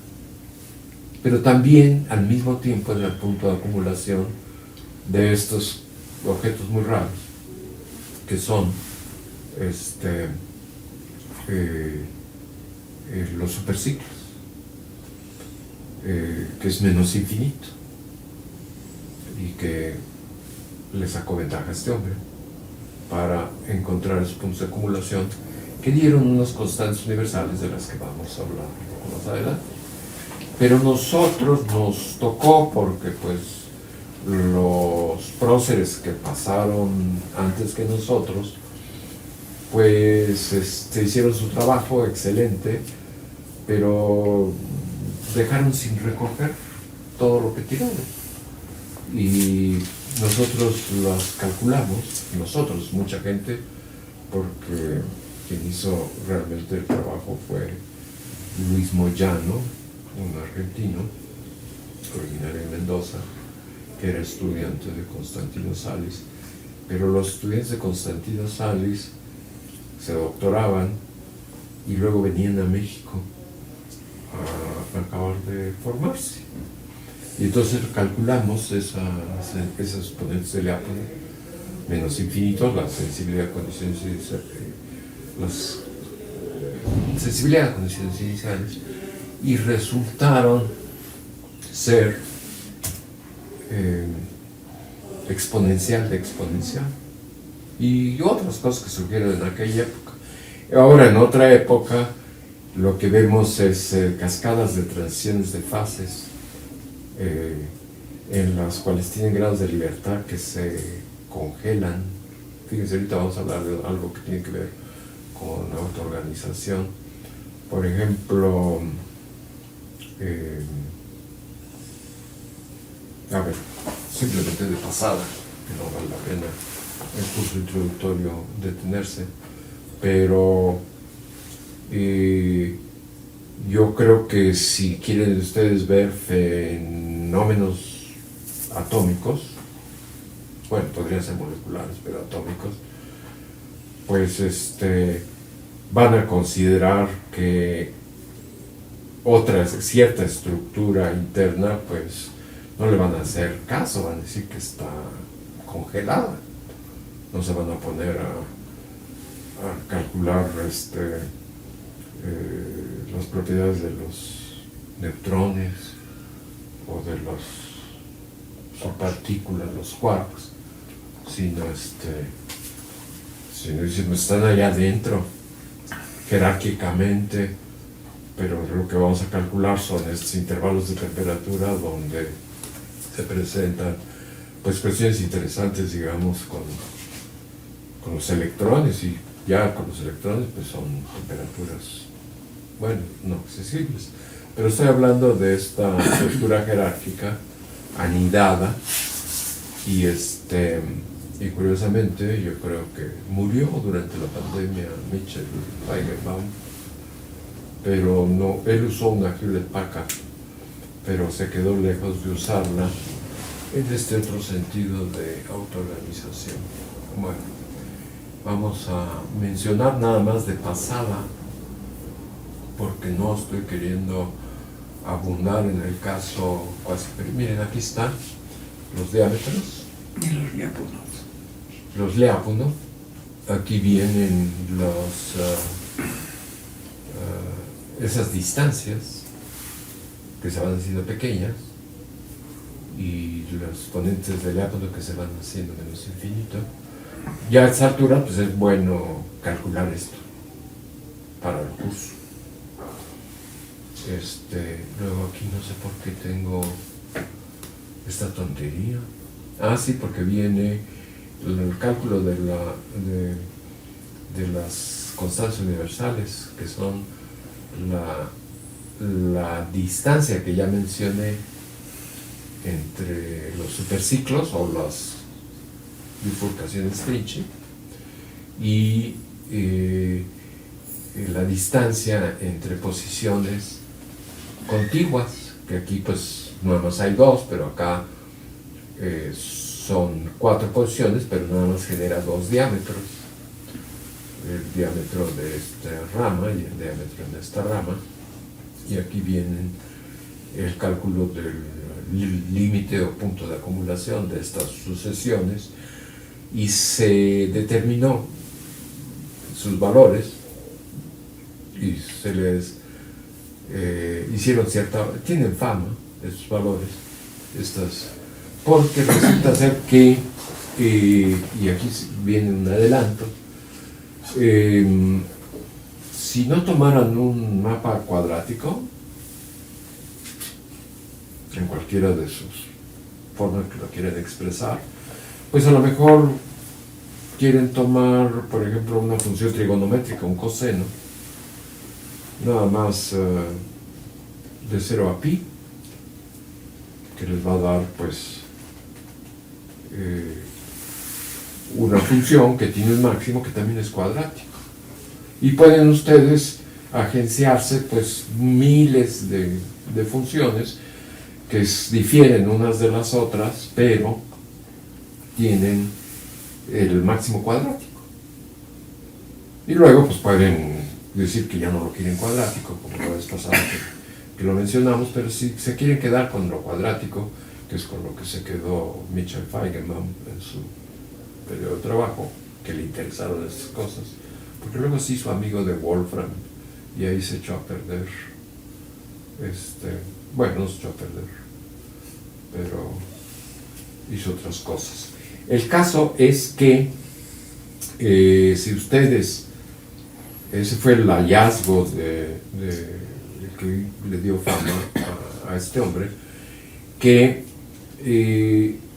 Pero también al mismo tiempo es el punto de acumulación de estos objetos muy raros, que son los superciclos, que es menos infinito y que le sacó ventaja a este hombre para encontrar esos puntos de acumulación que dieron unas constantes universales de las que vamos a hablar un poco más adelante. Pero nosotros nos tocó porque pues los próceres que pasaron antes que nosotros pues hicieron su trabajo excelente, pero dejaron sin recoger todo lo que tiraron. Y nosotros las calculamos, mucha gente, porque quien hizo realmente el trabajo fue Luis Moyano, un argentino, originario de Mendoza, que era estudiante de Constantino Salis, pero los estudiantes de Constantino Salis se doctoraban y luego venían a México a acabar de formarse. Y entonces calculamos esas exponentes de Lyapunov menos infinitos, la sensibilidad a condiciones iniciales, y resultaron ser exponencial de exponencial y otras cosas que surgieron en aquella época. Ahora, en otra época, lo que vemos es cascadas de transiciones de fases en las cuales tienen grados de libertad que se congelan. Fíjense, ahorita vamos a hablar de algo que tiene que ver con la autoorganización. Por ejemplo, simplemente de pasada, que no vale la pena el curso introductorio detenerse, pero yo creo que si quieren ustedes ver fenómenos atómicos, bueno, podrían ser moleculares, pero atómicos, pues van a considerar que cierta estructura interna, pues no le van a hacer caso, van a decir que está congelada. No se van a poner a calcular las propiedades de los neutrones o de las subpartículas, los quarks, sino están allá adentro jerárquicamente, pero lo que vamos a calcular son estos intervalos de temperatura donde se presentan pues cuestiones interesantes, digamos, con los electrones, y ya con los electrones pues son temperaturas, bueno, no accesibles, Pero estoy hablando de esta estructura jerárquica anidada y curiosamente yo creo que murió durante la pandemia Mitchell Feigenbaum, pero no, él usó una Hewlett Packard, pero se quedó lejos de usarla en este otro sentido de autoorganización. Bueno, vamos a mencionar nada más de pasada, porque no estoy queriendo abundar en el caso cuasi. Miren, aquí están los diámetros. Y los Lyapunov. Los Lyapunov. Aquí vienen esas distancias que se van haciendo pequeñas y los exponentes del Lyapunov que se van haciendo menos infinito. Ya a esta altura pues es bueno calcular esto para el curso. Luego aquí no sé por qué tengo esta tontería. Ah, sí, porque viene el cálculo de las constantes universales, que son la distancia que ya mencioné entre los superciclos o las bifurcaciones Trinche y la distancia entre posiciones contiguas, que aquí pues nada más hay dos, pero acá son 4 posiciones, pero nada más genera 2 diámetros, el diámetro de esta rama y el diámetro de esta rama, y aquí vienen el cálculo del límite o punto de acumulación de estas sucesiones, y se determinó sus valores y se les hicieron tienen fama estos valores, porque resulta ser que, y aquí viene un adelanto, si no tomaran un mapa cuadrático, en cualquiera de sus formas que lo quieren expresar, pues a lo mejor quieren tomar, por ejemplo, una función trigonométrica, un coseno, nada más de 0 a pi, que les va a dar pues una función que tiene un máximo que también es cuadrático, y pueden ustedes agenciarse pues miles de funciones que difieren unas de las otras, pero tienen el máximo cuadrático, y luego pues pueden decir que ya no lo quieren cuadrático, como la vez pasada que lo mencionamos, pero si se quieren quedar con lo cuadrático, que es con lo que se quedó Mitchell Feigenbaum en su periodo de trabajo, que le interesaron estas cosas, porque luego se hizo amigo de Wolfram y ahí se echó a perder, bueno, no se echó a perder, pero hizo otras cosas. El caso es que si ustedes, ese fue el hallazgo que le dio fama a este hombre, que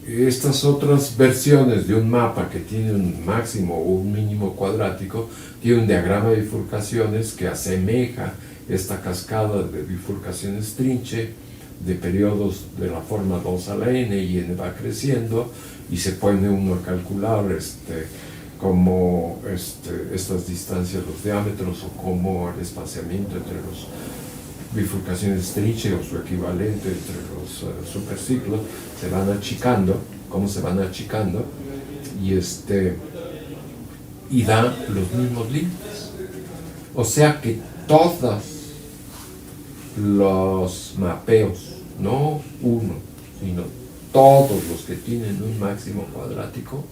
estas otras versiones de un mapa que tiene un máximo o un mínimo cuadrático, tiene un diagrama de bifurcaciones que asemeja esta cascada de bifurcaciones Trinche de periodos de la forma 2 a la n, y n va creciendo, y se pone uno a calcular como estas distancias, los diámetros, o como el espaciamiento entre los bifurcaciones Trinche o su equivalente entre los superciclos se van achicando, cómo se van achicando, y da los mismos límites. O sea que todos los mapeos, no uno, sino todos los que tienen un máximo cuadrático,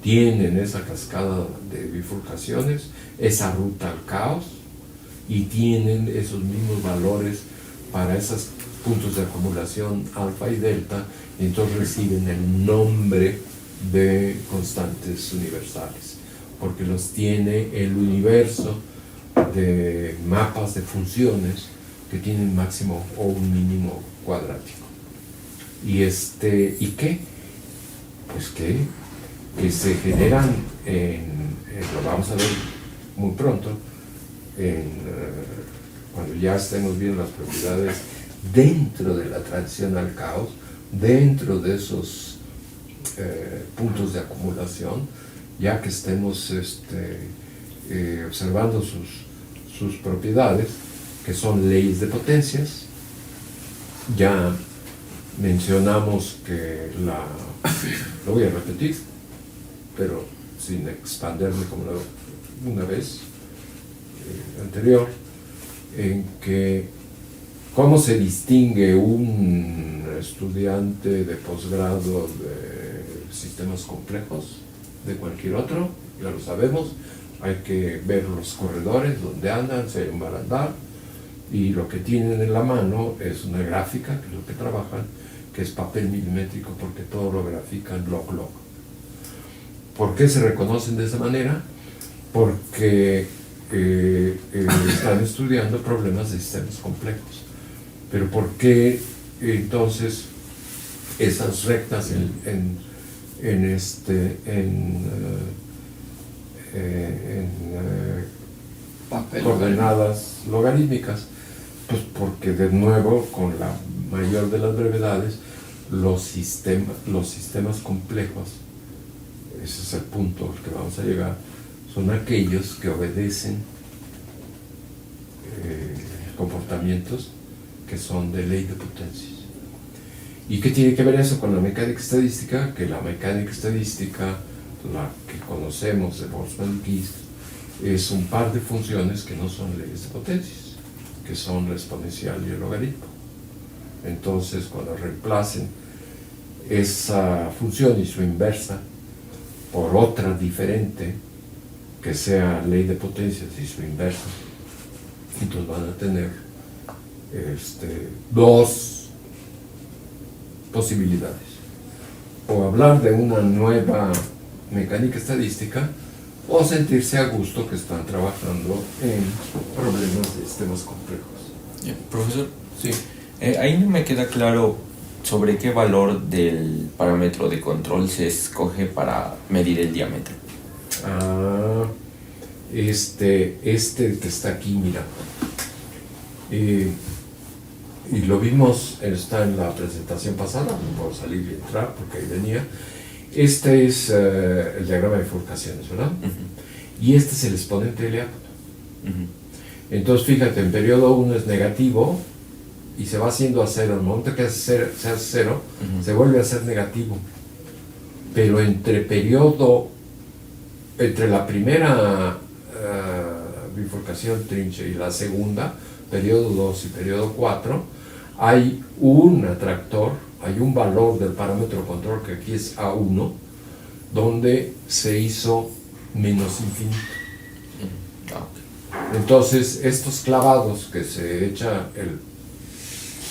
tienen esa cascada de bifurcaciones, esa ruta al caos, y tienen esos mismos valores para esos puntos de acumulación alfa y delta, y entonces reciben el nombre de constantes universales, porque los tiene el universo de mapas de funciones que tienen máximo o un mínimo cuadrático. ¿Y qué? Pues que se generan lo vamos a ver muy pronto, cuando ya estemos viendo las propiedades dentro de la transición al caos, dentro de esos puntos de acumulación, ya que estemos observando sus propiedades, que son leyes de potencias. Ya mencionamos que lo voy a repetir, pero sin expanderme como una vez anterior, en que cómo se distingue un estudiante de posgrado de sistemas complejos de cualquier otro. Ya lo sabemos, hay que ver los corredores donde andan, si hay un barandal, y lo que tienen en la mano es una gráfica, que es lo que trabajan, que es papel milimétrico, porque todo lo grafican log. ¿Por qué se reconocen de esa manera? Porque están estudiando problemas de sistemas complejos. Pero ¿por qué entonces esas rectas coordenadas logarítmicas? Pues porque de nuevo, con la mayor de las brevedades, los sistemas complejos, ese es el punto al que vamos a llegar, son aquellos que obedecen comportamientos que son de ley de potencias. ¿Y qué tiene que ver eso con la mecánica estadística? Que la mecánica estadística, la que conocemos de Boltzmann y Gies, es un par de funciones que no son leyes de potencias, que son la exponencial y el logaritmo. Entonces, cuando reemplacen esa función y su inversa por otra diferente, que sea ley de potencias y su inversa, entonces van a tener dos posibilidades: o hablar de una nueva mecánica estadística, o sentirse a gusto que están trabajando en problemas de sistemas complejos. Profesor, sí. Ahí no me queda claro sobre qué valor del parámetro de control se escoge para medir el diámetro. Este que está aquí, mira. Y lo vimos, está en la presentación pasada, no puedo salir y entrar porque ahí venía. Este es el diagrama de bifurcaciones, ¿verdad? Uh-huh. Y este es el exponente del diámetro. Uh-huh. Entonces, fíjate, en periodo 1 es negativo y se va haciendo a cero. El momento que se hace cero, uh-huh, se vuelve a ser negativo. Pero entre la primera bifurcación trinche y la segunda, periodo 2 y periodo 4, hay un atractor, hay un valor del parámetro control, que aquí es A1, donde se hizo menos infinito. Entonces, estos clavados que se echa el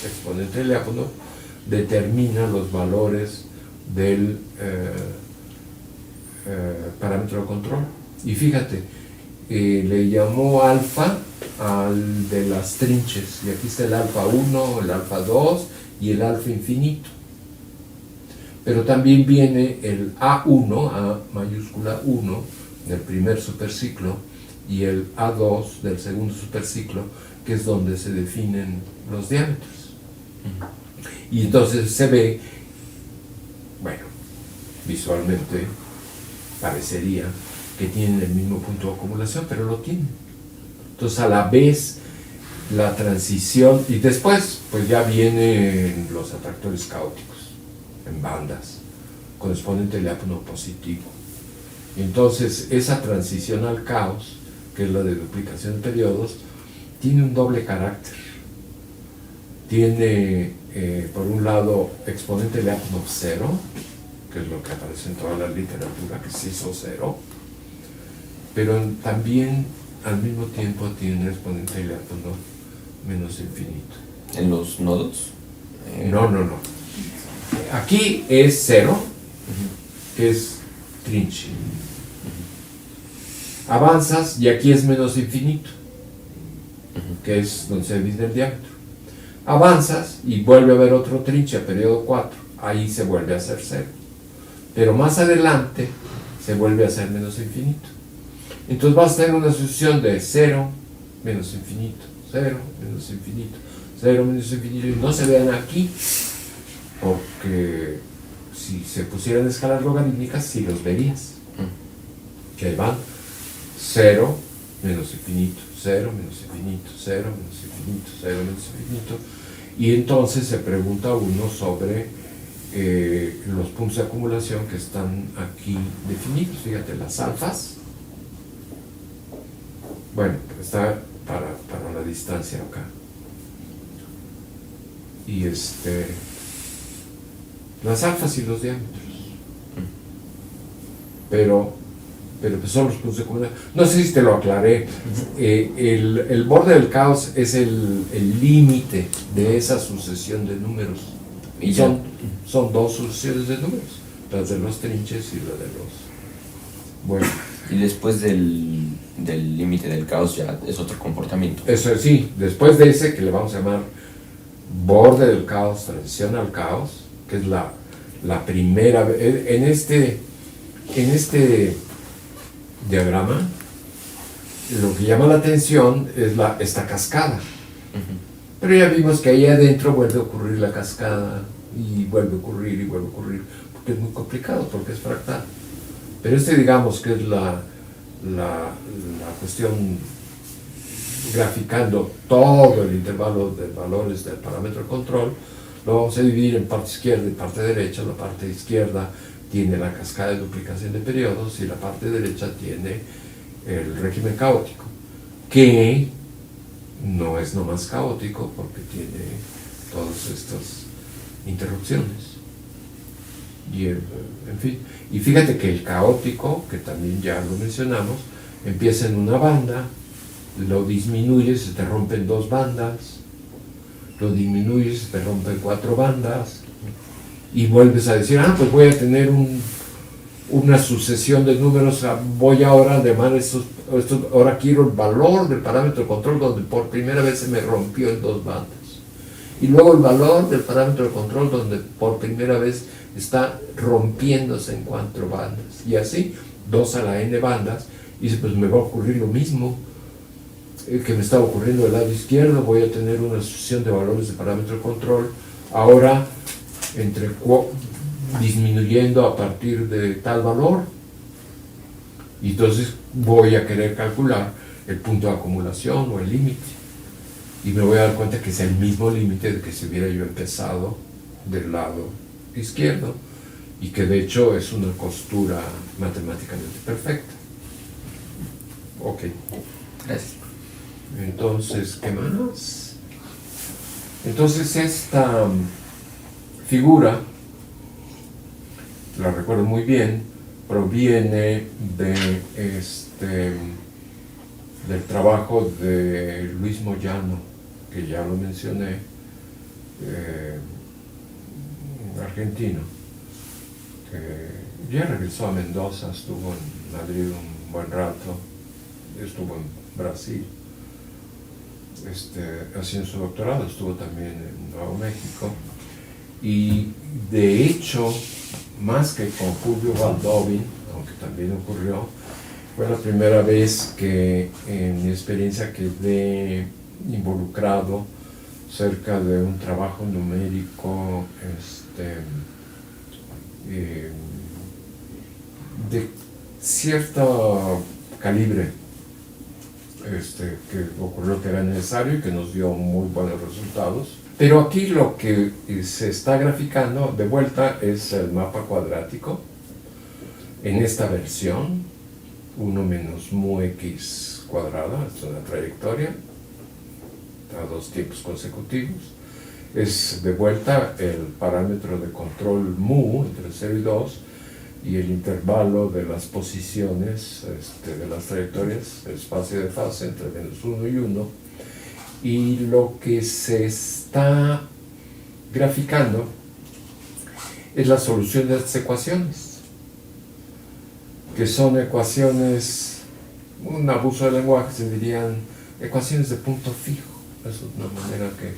exponente del diáfono determinan los valores del parámetro de control. Y fíjate, le llamó alfa al de las trinches, y aquí está el alfa 1, el alfa 2 y el alfa infinito. Pero también viene el A1, A mayúscula 1, del primer superciclo, y el A2 del segundo superciclo, que es donde se definen los diámetros. Y entonces se ve, bueno, visualmente parecería que tienen el mismo punto de acumulación, pero lo tienen. Entonces, a la vez, la transición, y después, pues ya vienen los atractores caóticos, en bandas, con exponente del diáfono positivo. Entonces, esa transición al caos, que es la de duplicación de periodos, tiene un doble carácter. Tiene, por un lado, exponente del diáfono 0, que es lo que aparece en toda la literatura, que se hizo 0, pero también al mismo tiempo tiene exponente del diáfono menos infinito. ¿En los nodos? No. Aquí es 0, que es trinche. Avanzas y aquí es menos infinito, que es donde se divide el diámetro. Avanzas y vuelve a haber otro trinche a periodo 4, ahí se vuelve a hacer 0. Pero más adelante se vuelve a hacer menos infinito. Entonces vas a tener una sucesión de 0, menos infinito, 0, menos infinito, 0, menos infinito, y no se vean aquí, porque si se pusieran escalas logarítmicas, sí los verías, que ahí van, 0, menos infinito, 0, menos infinito, 0, menos infinito, 0, menos infinito, y entonces se pregunta uno sobre los puntos de acumulación que están aquí definidos. Fíjate, las alfas, bueno, está para la distancia acá, y las alfas y los diámetros, pero pues son los puntos de acumulación. No sé si te lo aclaré. El borde del caos es el límite de esa sucesión de números, y son dos sucesiones de números, las de los trinches y la de los... Bueno. Y después del límite del caos ya es otro comportamiento. Eso sí, después de ese que le vamos a llamar borde del caos, transición al caos, que es la primera vez, en este diagrama, lo que llama la atención es esta cascada. Pero ya vimos que ahí adentro vuelve a ocurrir la cascada, y vuelve a ocurrir, porque es muy complicado, porque es fractal. Pero digamos que es la cuestión graficando todo el intervalo de valores del parámetro de control. Lo vamos a dividir en parte izquierda y parte derecha. La parte izquierda tiene la cascada de duplicación de periodos, y la parte derecha tiene el régimen caótico, que no es nomás caótico porque tiene todas estas interrupciones. Y en fin, y fíjate que el caótico, que también ya lo mencionamos, empieza en una banda, lo disminuyes, se te rompen 2 bandas, lo disminuyes, se te rompen 4 bandas, y vuelves a decir, pues voy a tener una sucesión de números, voy ahora a llamar ahora quiero el valor del parámetro de control donde por primera vez se me rompió en 2 bandas. Y luego el valor del parámetro de control donde por primera vez está rompiéndose en 4 bandas. Y así, 2 a la n bandas, y dice, pues me va a ocurrir lo mismo que me estaba ocurriendo del lado izquierdo. Voy a tener una sucesión de valores de parámetro de control, ahora disminuyendo a partir de tal valor, y entonces voy a querer calcular el punto de acumulación o el límite, y me voy a dar cuenta que es el mismo límite de que si hubiera yo empezado del lado izquierdo, y que de hecho es una costura matemáticamente perfecta. Ok. Gracias. Entonces, ¿qué más? Entonces esta figura, la recuerdo muy bien, proviene del trabajo de Luis Moyano, que ya lo mencioné, argentino, que ya regresó a Mendoza, estuvo en Madrid un buen rato, estuvo en Brasil haciendo su doctorado, estuvo también en Nuevo México, y de hecho, más que con Fulvio Baldovin, aunque también ocurrió, fue la primera vez que en mi experiencia quedé involucrado cerca de un trabajo numérico de cierto calibre, que ocurrió que era necesario y que nos dio muy buenos resultados. Pero aquí lo que se está graficando de vuelta es el mapa cuadrático en esta versión, 1 menos mu x cuadrada, es una trayectoria a 2 tiempos consecutivos. Es de vuelta el parámetro de control mu entre 0 y 2, y el intervalo de las posiciones de las trayectorias, el espacio de fase entre -1 y 1, y lo que se está graficando es la solución de estas ecuaciones, que son ecuaciones, un abuso del lenguaje, se dirían ecuaciones de punto fijo. Eso es una manera que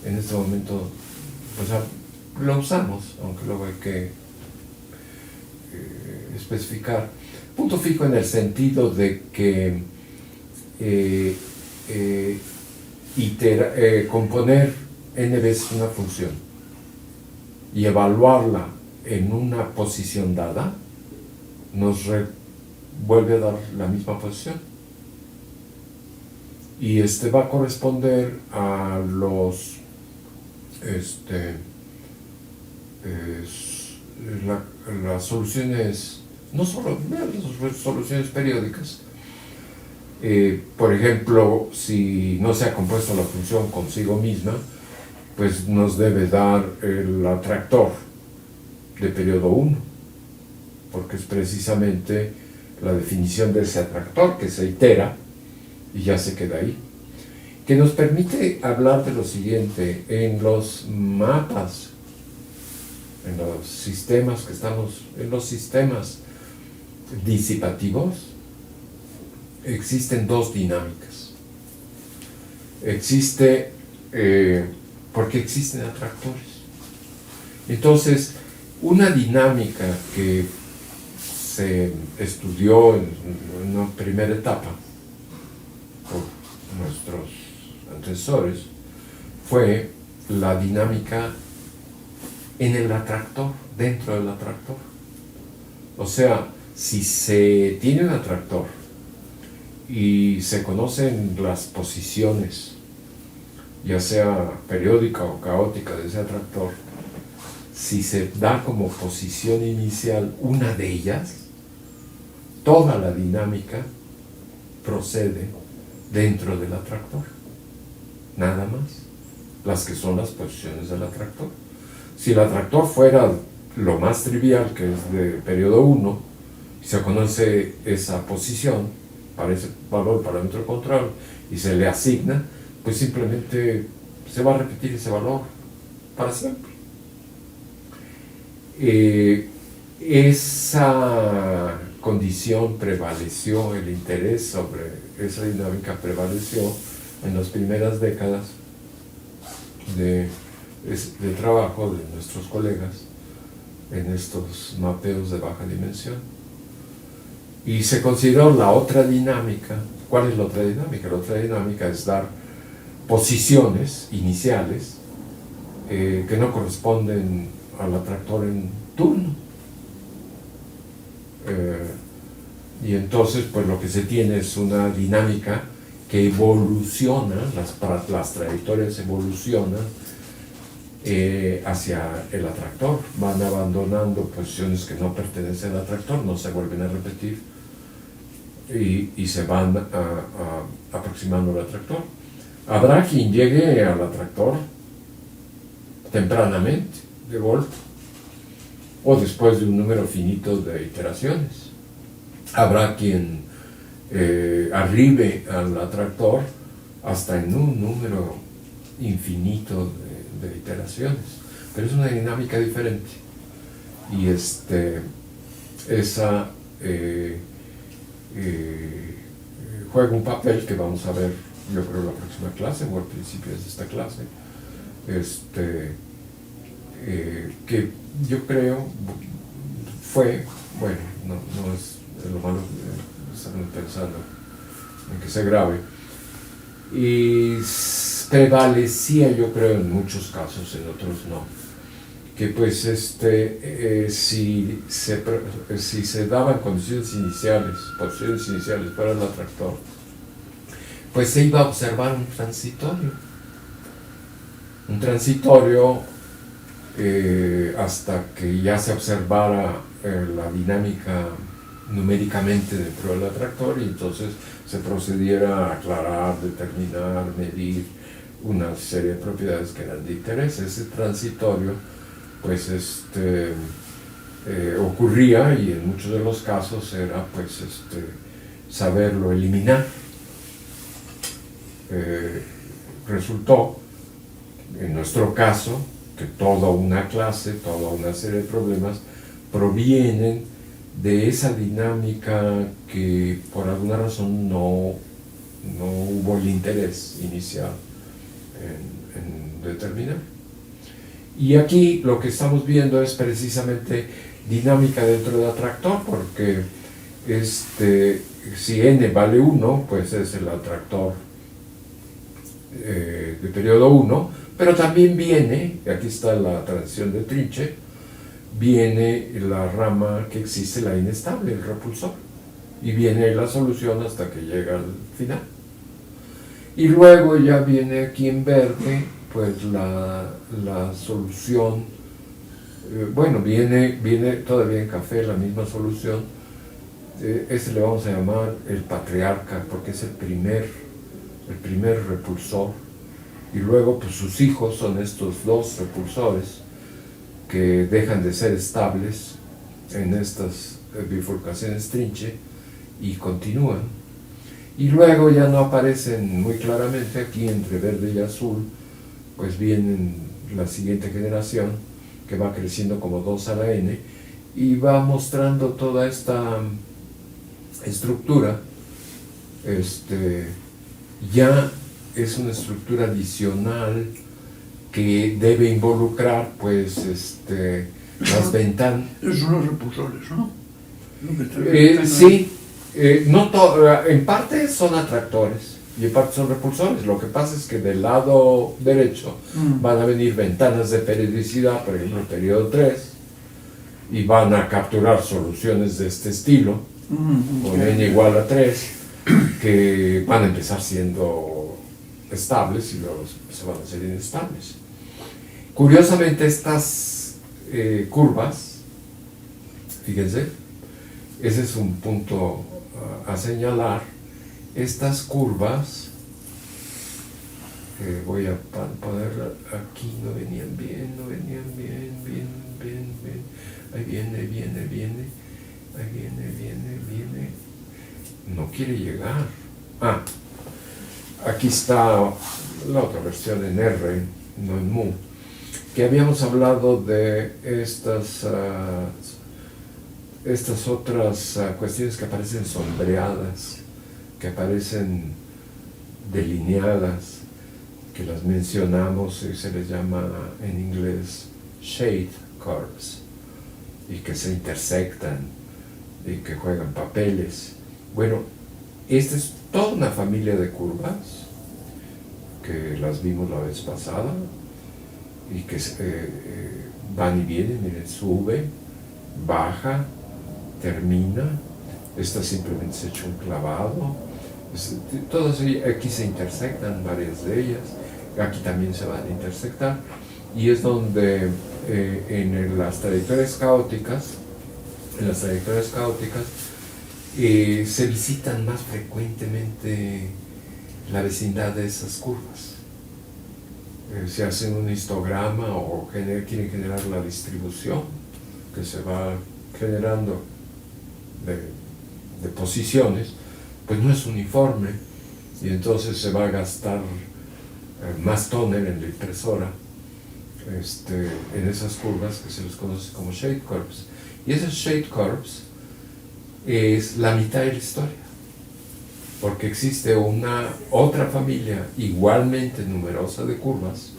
en este momento lo usamos, aunque luego hay que especificar. Punto fijo en el sentido de que componer n veces una función y evaluarla en una posición dada, nos vuelve a dar la misma posición. Y va a corresponder a los las soluciones, no solo las soluciones periódicas. Por ejemplo, si no se ha compuesto la función consigo misma, pues nos debe dar el atractor de periodo 1, porque es precisamente la definición de ese atractor que se itera y ya se queda ahí, que nos permite hablar de lo siguiente: en los mapas, en los sistemas en los sistemas disipativos, existen dos dinámicas. Porque existen atractores. Entonces, una dinámica que se estudió en una primera etapa por nuestros antecesores fue la dinámica en el atractor, dentro del atractor. O sea, si se tiene un atractor y se conocen las posiciones, ya sea periódica o caótica, de ese atractor, si se da como posición inicial una de ellas, toda la dinámica procede dentro del atractor, nada más, las que son las posiciones del atractor. Si el atractor fuera lo más trivial, que es de periodo 1, y se conoce esa posición para ese valor, parámetro de control, y se le asigna, pues simplemente se va a repetir ese valor para siempre. Esa condición prevaleció, el interés sobre esa dinámica prevaleció en las primeras décadas de trabajo de nuestros colegas en estos mapeos de baja dimensión. Y se consideró la otra dinámica. ¿Cuál es la otra dinámica? La otra dinámica es dar posiciones iniciales que no corresponden al atractor en turno. Y entonces, pues lo que se tiene es una dinámica que evoluciona, las trayectorias evolucionan hacia el atractor, van abandonando posiciones que no pertenecen al atractor, no se vuelven a repetir y se van aproximando al atractor. Habrá quien llegue al atractor tempranamente, de golpe, o después de un número finito de iteraciones. Habrá quien arribe al atractor hasta en un número infinito de iteraciones, pero es una dinámica diferente, y esa juega un papel que vamos a ver, yo creo, en la próxima clase o al principio de esta clase, que yo creo fue, bueno, no es lo malo de estar pensando en que se grabe, y prevalecía, yo creo, en muchos casos, en otros no, que pues si se daban condiciones iniciales, posiciones iniciales para el atractor, pues se iba a observar un transitorio hasta que ya se observara la dinámica numéricamente dentro del atractor, y entonces se procediera a aclarar, determinar, medir una serie de propiedades que eran de interés. Ese transitorio pues ocurría, y en muchos de los casos era pues saberlo eliminar. Resultó en nuestro caso que toda una clase, toda una serie de problemas provienen de esa dinámica que por alguna razón no hubo el interés inicial en determinar. Y aquí lo que estamos viendo es precisamente dinámica dentro del atractor, porque si n vale 1, pues es el atractor de periodo 1, pero también viene, aquí está la transición de trinche, viene la rama que existe, la inestable, el repulsor, y viene la solución hasta que llega al final. Y luego ya viene aquí en verde, pues la solución, bueno, viene todavía en café la misma solución. Este le vamos a llamar el patriarca, porque es el primer repulsor, y luego pues sus hijos son estos dos repulsores que dejan de ser estables en estas bifurcaciones trinche y continúan, y luego ya no aparecen muy claramente. Aquí entre verde y azul pues vienen la siguiente generación, que va creciendo como 2 a la n y va mostrando toda esta estructura. Ya es una estructura adicional que debe involucrar pues las ventanas. Esos son los repulsores, ¿no? Lo que está Sí, no en parte son atractores y en parte son repulsores. Lo que pasa es que del lado derecho van a venir ventanas de periodicidad, por ejemplo el periodo 3, y van a capturar soluciones de este estilo, con n igual a 3, que van a empezar siendo estables y luego se van a hacer inestables. Curiosamente, estas curvas, fíjense, ese es un punto a señalar. Estas curvas, voy a ponerla aquí, no venían bien, ahí viene, no quiere llegar. Aquí está la otra versión en R, no en mu, que habíamos hablado de estas otras cuestiones que aparecen sombreadas, que aparecen delineadas, que las mencionamos y se les llama en inglés shade curves, y que se intersectan y que juegan papeles. Bueno, esta es toda una familia de curvas que las vimos la vez pasada y que van y vienen. Miren, sube, baja, termina. Esta simplemente se echa un clavado. Todas aquí se intersectan, varias de ellas. Aquí también se van a intersectar, y es donde en las trayectorias caóticas se visitan más frecuentemente la vecindad de esas curvas. Se hace un histograma o quieren generar la distribución que se va generando de posiciones, pues no es uniforme, y entonces se va a gastar más tóner en la impresora en esas curvas que se les conoce como shade curves. Y esas shade curves es la mitad de la historia, porque existe otra familia igualmente numerosa de curvas,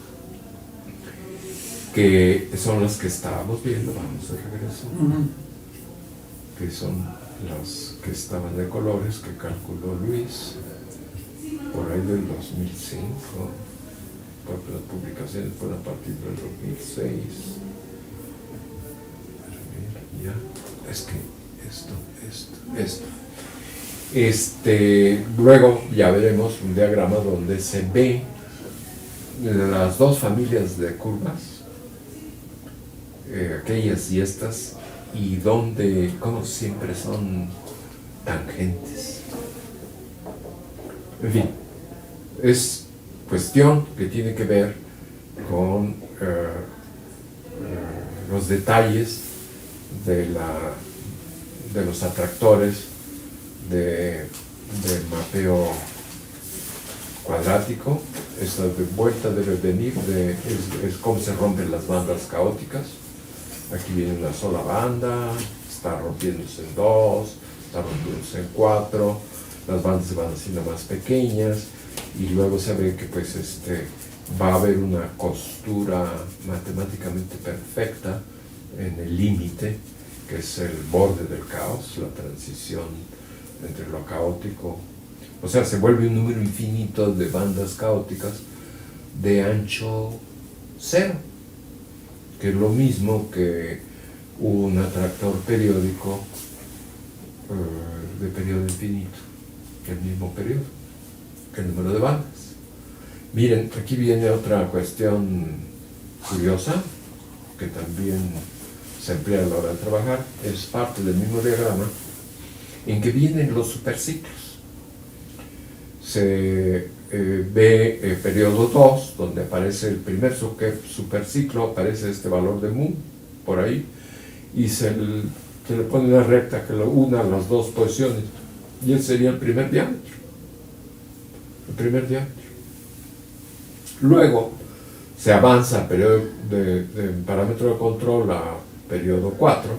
que son las que estábamos viendo, vamos de regreso, que son las que estaban de colores, que calculó Luis por ahí del 2005, porque las publicaciones fueron a partir del 2006. Ya, es que esto. Luego ya veremos un diagrama donde se ve las dos familias de curvas, aquellas y estas, y donde, como siempre, son tangentes. En fin, es cuestión que tiene que ver con los detalles de los atractores del mapeo cuadrático. Esta de vuelta debe venir es cómo se rompen las bandas caóticas. Aquí viene una sola banda, está rompiéndose en 2, está rompiéndose en 4, las bandas se van haciendo más pequeñas, y luego se ve que pues va a haber una costura matemáticamente perfecta en el límite, que es el borde del caos, la transición entre lo caótico O sea, se vuelve un número infinito de bandas caóticas de ancho cero, que es lo mismo que un atractor periódico de periodo infinito, el mismo periodo, que el número de bandas. Miren, aquí viene otra cuestión curiosa, que también se emplea a la hora de trabajar, es parte del mismo diagrama, en que vienen los superciclos. Se ve periodo 2, donde aparece el primer superciclo, aparece este valor de mu, por ahí, y se le pone una recta que lo una a las dos posiciones, y ese sería el primer diámetro. El primer diámetro. Luego se avanza a periodo de parámetro de control a periodo 4,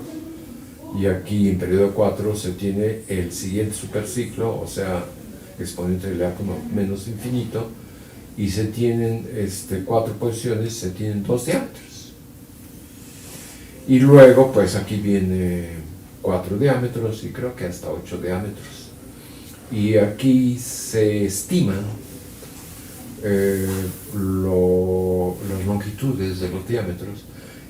y aquí en periodo 4 se tiene el siguiente superciclo, o sea, exponente del átomo menos infinito, y se tienen 4 posiciones, se tienen 2 diámetros. Y luego, pues aquí viene 4 diámetros y creo que hasta 8 diámetros. Y aquí se estiman las longitudes de los diámetros,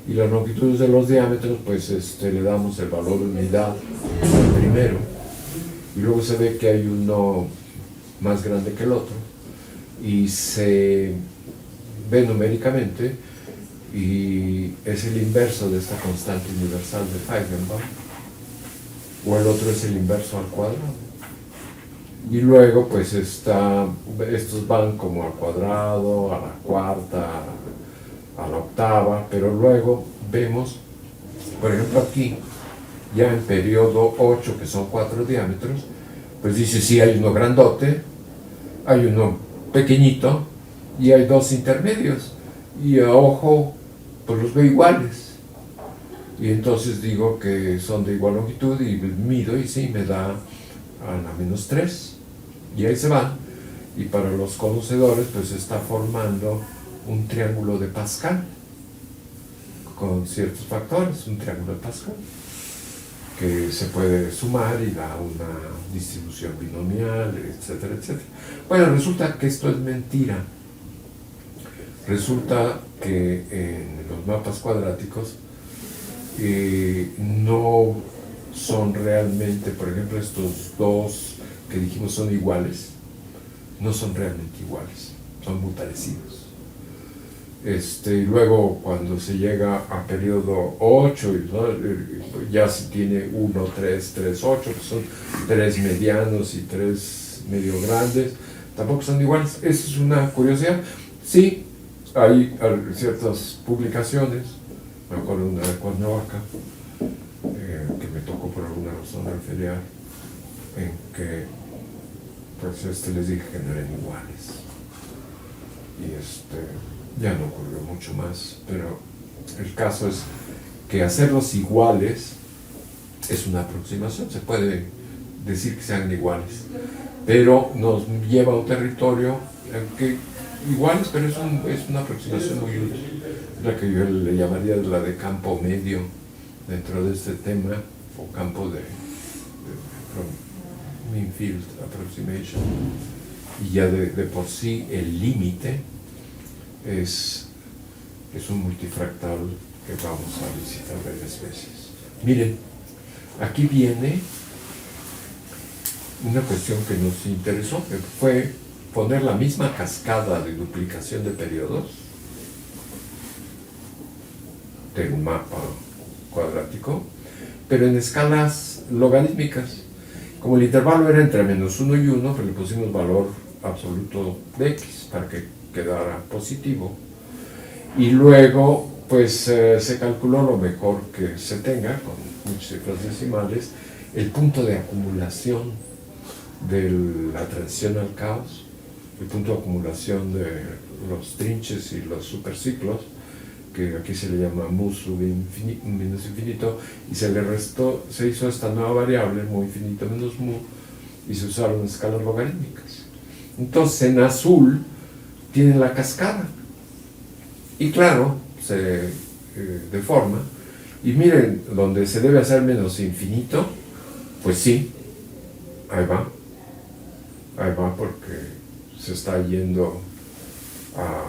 y las longitudes de los diámetros, pues le damos el valor de unidad al primero, y luego se ve que hay uno más grande que el otro, y se ve numéricamente, y es el inverso de esta constante universal de Feigenbaum, o el otro es el inverso al cuadrado. Y luego pues estos van como al cuadrado, a la cuarta, a la octava, pero luego vemos, por ejemplo aquí, ya en periodo 8, que son 4 diámetros, pues dice, sí, hay uno grandote, hay uno pequeñito, y hay 2 intermedios, y a ojo, pues los veo iguales. Y entonces digo que son de igual longitud, y mido, y sí, me da a la menos 3. Y ahí se van, y para los conocedores pues se está formando un triángulo de Pascal con ciertos factores, un triángulo de Pascal que se puede sumar y da una distribución binomial, etcétera, etcétera. Bueno, resulta que esto es mentira. Resulta que en los mapas cuadráticos no son realmente, por ejemplo, estos dos que dijimos son iguales, no son realmente iguales, son muy parecidos. Y luego cuando se llega a periodo 8, ya se tiene 1, 3, 3, 8, que son 3 medianos y 3 medio grandes, tampoco son iguales. Esa es una curiosidad. Sí, hay ciertas publicaciones, me acuerdo una de Cuernavaca, que me tocó por alguna razón referir, en que pues les dije que no eran iguales, y ya no ocurrió mucho más, pero el caso es que hacerlos iguales es una aproximación, se puede decir que sean iguales, pero nos lleva a un territorio que iguales, pero es una aproximación muy útil, la que yo le llamaría la de campo medio dentro de este tema, o campo de mean field approximation, y ya de por sí el límite es un multifractal que vamos a visitar varias veces. Miren, aquí viene una cuestión que nos interesó, que fue poner la misma cascada de duplicación de periodos de un mapa cuadrático, pero en escalas logarítmicas. Como el intervalo era entre menos 1 y 1, pues le pusimos valor absoluto de x para que quedara positivo. Y luego, pues se calculó lo mejor que se tenga, con muchas cifras decimales, el punto de acumulación de la transición al caos, el punto de acumulación de los trinches y los superciclos, que aquí se le llama mu sub menos infinito, y se le restó, se hizo esta nueva variable, mu infinito menos mu, y se usaron escalas logarítmicas. Entonces en azul tienen la cascada, y claro, se deforma, y miren, donde se debe hacer menos infinito, pues sí, ahí va, ahí va porque se está yendo a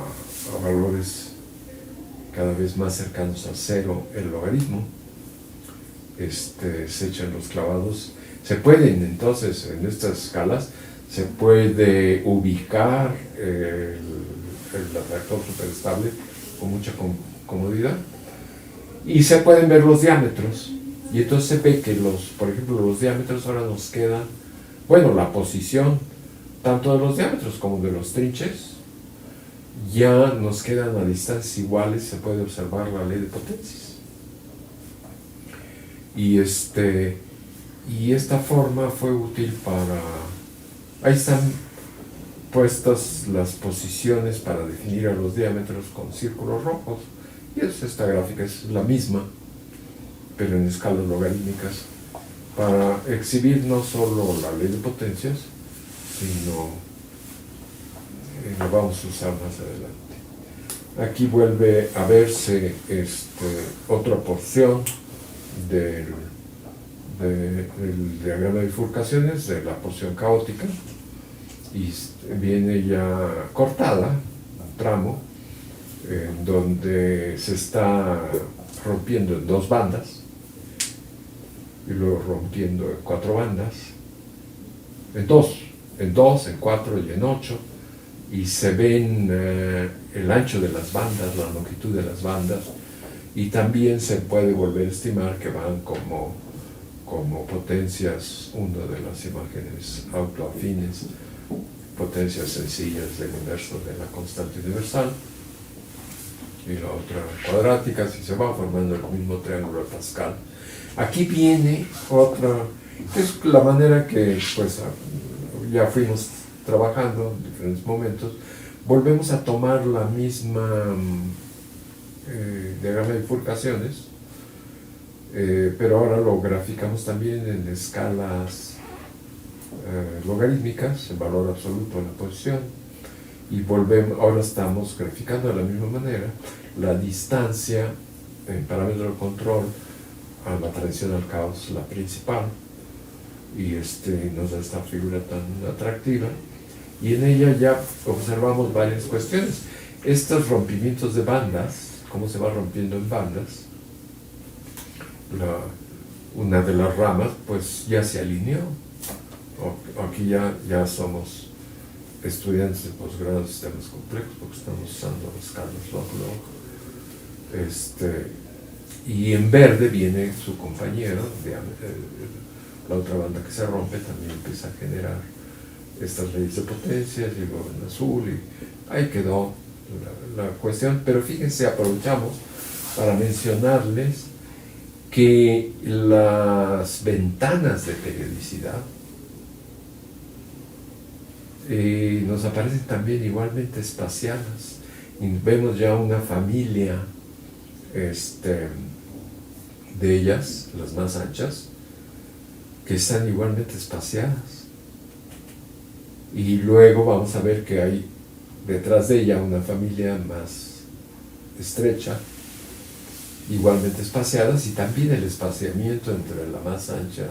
valores cada vez más cercanos a cero el logaritmo. Se echan los clavados. Se pueden entonces, en estas escalas, se puede ubicar el atractor superestable con mucha comodidad y se pueden ver los diámetros. Y entonces se ve que por ejemplo, los diámetros ahora nos quedan, bueno, la posición tanto de los diámetros como de los trinches ya nos quedan a distancias iguales. Se puede observar la ley de potencias. Y esta forma fue útil para... Ahí están puestas las posiciones para definir a los diámetros con círculos rojos. Y esta gráfica es la misma, pero en escalas logarítmicas, para exhibir no solo la ley de potencias, sino lo vamos a usar más adelante. Aquí vuelve a verse otra porción del diagrama de bifurcaciones, de la porción caótica, y viene ya cortada, un tramo, en donde se está rompiendo en 2 bandas, y luego rompiendo en 4 bandas, en 2, en 4 y en 8, y se ven el ancho de las bandas, la longitud de las bandas, y también se puede volver a estimar que van como potencias, una de las imágenes autoafines, potencias sencillas del inverso de la constante universal, y la otra cuadrática, si se va formando el mismo triángulo de Pascal. Aquí viene otra, que es la manera que pues ya fuimos trabajando en diferentes momentos. Volvemos a tomar la misma diagrama de bifurcaciones, pero ahora lo graficamos también en escalas logarítmicas, el valor absoluto de la posición, y ahora estamos graficando de la misma manera la distancia en parámetro de control a la tradicional caos, la principal, y nos da esta figura tan atractiva, y en ella ya observamos varias cuestiones. Estos rompimientos de bandas, cómo se va rompiendo en bandas, una de las ramas pues ya se alineó. Aquí ya somos estudiantes de posgrado de sistemas complejos, porque estamos usando los Carlos Log. Y en verde viene su compañero, la otra banda que se rompe también empieza a generar estas leyes de potencias, y luego en azul, y ahí quedó la cuestión. Pero fíjense, aprovechamos para mencionarles que las ventanas de periodicidad nos aparecen también igualmente espaciadas, y vemos ya una familia de ellas, las más anchas, que están igualmente espaciadas, y luego vamos a ver que hay detrás de ella una familia más estrecha, igualmente espaciadas, y también el espaciamiento entre la más ancha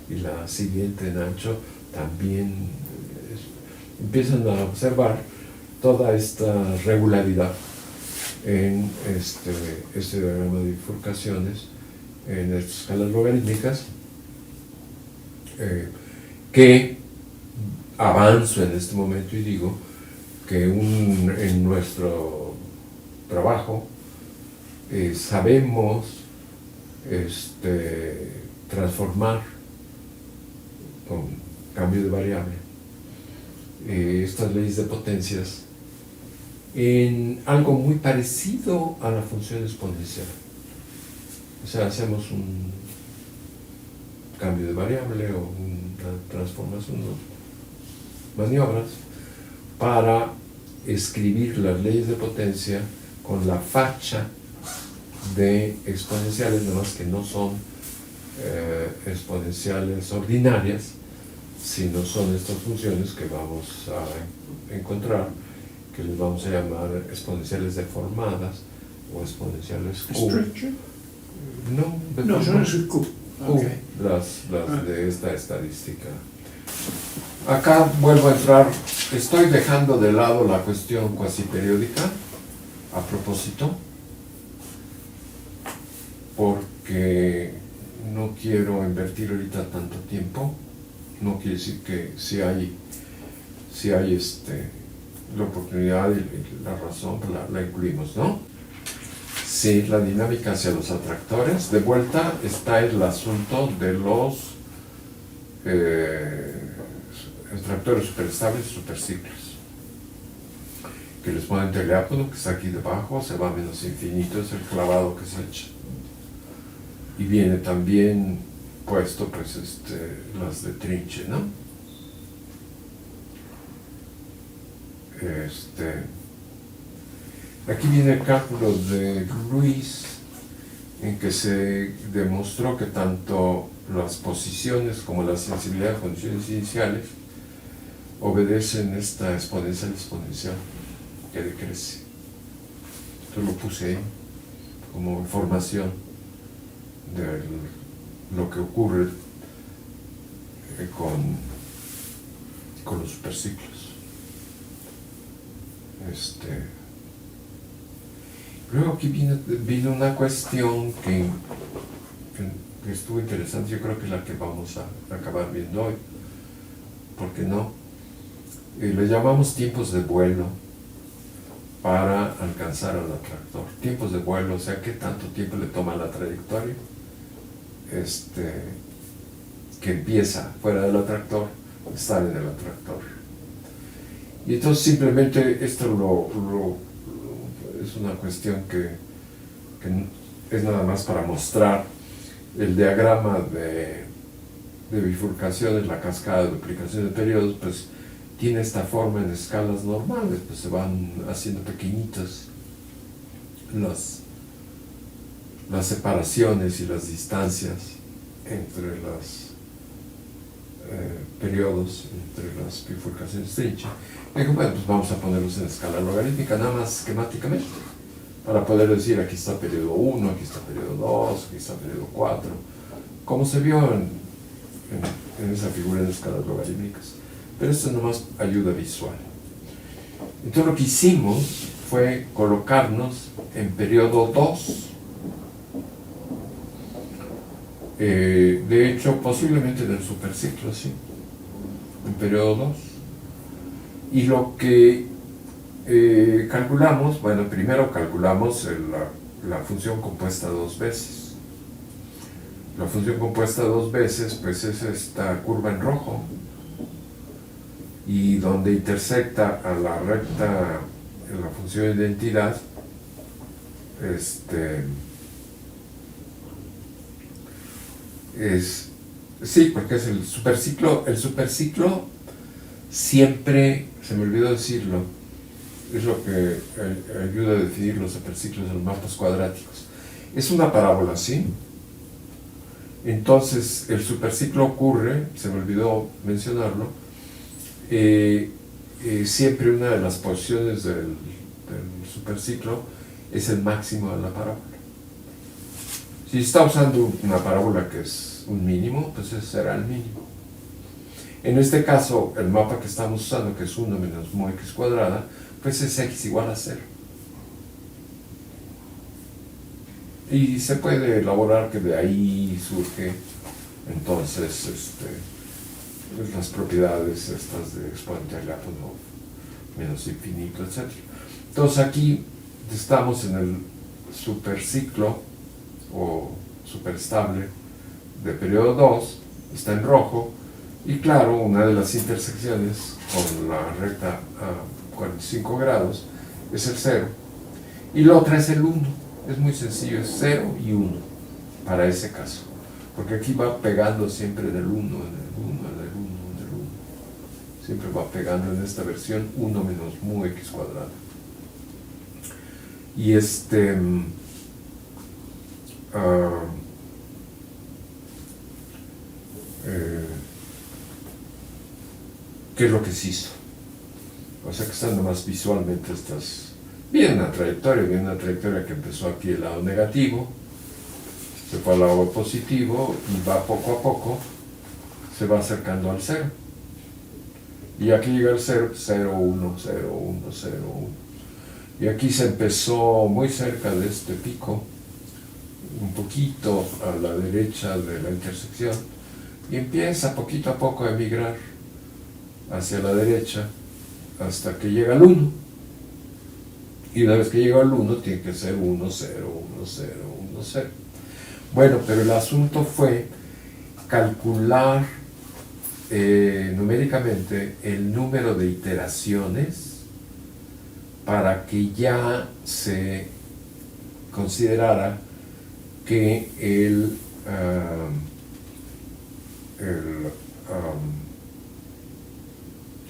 y la siguiente en ancho también empiezan a observar toda esta regularidad en este diagrama de bifurcaciones en estas escalas logarítmicas, que avanzo en este momento y digo que en nuestro trabajo sabemos transformar con cambio de variable estas leyes de potencias en algo muy parecido a la función exponencial. O sea, hacemos un cambio de variable o una transformación, maniobras para escribir las leyes de potencia con la facha de exponenciales, nada más que no son exponenciales ordinarias, sino son estas funciones que vamos a encontrar, que les vamos a llamar exponenciales deformadas o exponenciales Q. No, son Q. Q, las de esta estadística Acá vuelvo a entrar, estoy dejando de lado la cuestión cuasi periódica, a propósito, porque no quiero invertir ahorita tanto tiempo. No quiere decir que si hay la oportunidad y la razón, pues la incluimos, ¿no? Sí, la dinámica hacia los atractores. De vuelta está el asunto de los atractores superestables y superciclos, que les ponen teléfono, que está aquí debajo, se va a menos infinito, es el clavado que se echa. Y viene también puesto, pues, las de trinche, ¿no? Aquí viene el cálculo de Luis, en que se demostró que tanto las posiciones como la sensibilidad de condiciones iniciales obedecen esta exponencial que decrece. Esto lo puse ahí como información de lo que ocurre con los superciclos. Luego aquí vino una cuestión que estuvo interesante. Yo creo que es la que vamos a acabar viendo hoy. ¿Por qué no? Le llamamos tiempos de vuelo para alcanzar al atractor. Tiempos de vuelo, o sea, qué tanto tiempo le toma la trayectoria que empieza fuera del atractor, estar en el atractor. Y entonces simplemente esto es una cuestión que es nada más para mostrar el diagrama de bifurcaciones, la cascada de duplicación de periodos, pues tiene esta forma en escalas normales, pues se van haciendo pequeñitas las separaciones y las distancias entre los periodos, entre las bifurcaciones trinche. Y digo, bueno, pues vamos a ponerlos en escala logarítmica, nada más esquemáticamente, para poder decir, aquí está periodo 1, aquí está periodo 2, aquí está periodo 4, como se vio en esa figura de escalas logarítmicas. Pero esto nomás ayuda visual. Entonces lo que hicimos fue colocarnos en periodo 2. De hecho, posiblemente en el superciclo, sí, en periodo 2. Y lo que calculamos, bueno, primero calculamos la función compuesta dos veces. La función compuesta dos veces, pues es esta curva en rojo, y donde intersecta a la recta en la función de identidad, sí, porque es el superciclo. El superciclo siempre, se me olvidó decirlo, es lo que ayuda a definir los superciclos de los mapas cuadráticos. Es una parábola, ¿sí? Entonces, el superciclo ocurre, se me olvidó mencionarlo, siempre una de las posiciones del superciclo es el máximo de la parábola. Si está usando una parábola que es un mínimo, pues ese será el mínimo. En este caso, el mapa que estamos usando, que es 1 menos mu x cuadrada, pues es x igual a 0. Y se puede elaborar que de ahí surge entonces pues las propiedades estas de exponente al átomo menos infinito, etc. Entonces aquí estamos en el superciclo o superestable de periodo 2, está en rojo, y claro, una de las intersecciones con la recta a 45 grados es el 0, y la otra es el 1. Es muy sencillo, es 0 y 1 para ese caso, porque aquí va pegando siempre del 1 en el 1, en el 1, en el 1. Siempre va pegando en esta versión 1 menos mu x cuadrado. Y ¿qué es lo que se hizo? O sea que están nomás visualmente estas. Viene una trayectoria que empezó aquí del lado negativo, se fue al lado positivo y va poco a poco, se va acercando al 0. Y aquí llega el 0, 0, 1, 0, 1, 0, 1. Y aquí se empezó muy cerca de este pico, un poquito a la derecha de la intersección, y empieza poquito a poco a emigrar hacia la derecha hasta que llega al 1. Y una vez que llega al 1 tiene que ser 1, 0, 1, 0, 1, 0. Bueno, pero el asunto fue calcular numéricamente el número de iteraciones para que ya se considerara que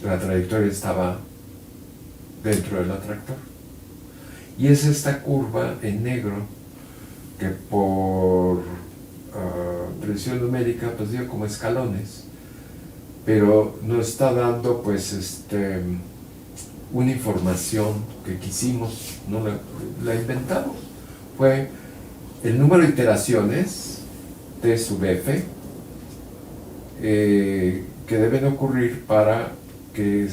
la trayectoria estaba dentro del atractor. Y es esta curva en negro que por precisión numérica pues dio como escalones, pero nos está dando pues una información que quisimos, no la inventamos. Fue el número de iteraciones T sub f que deben ocurrir para que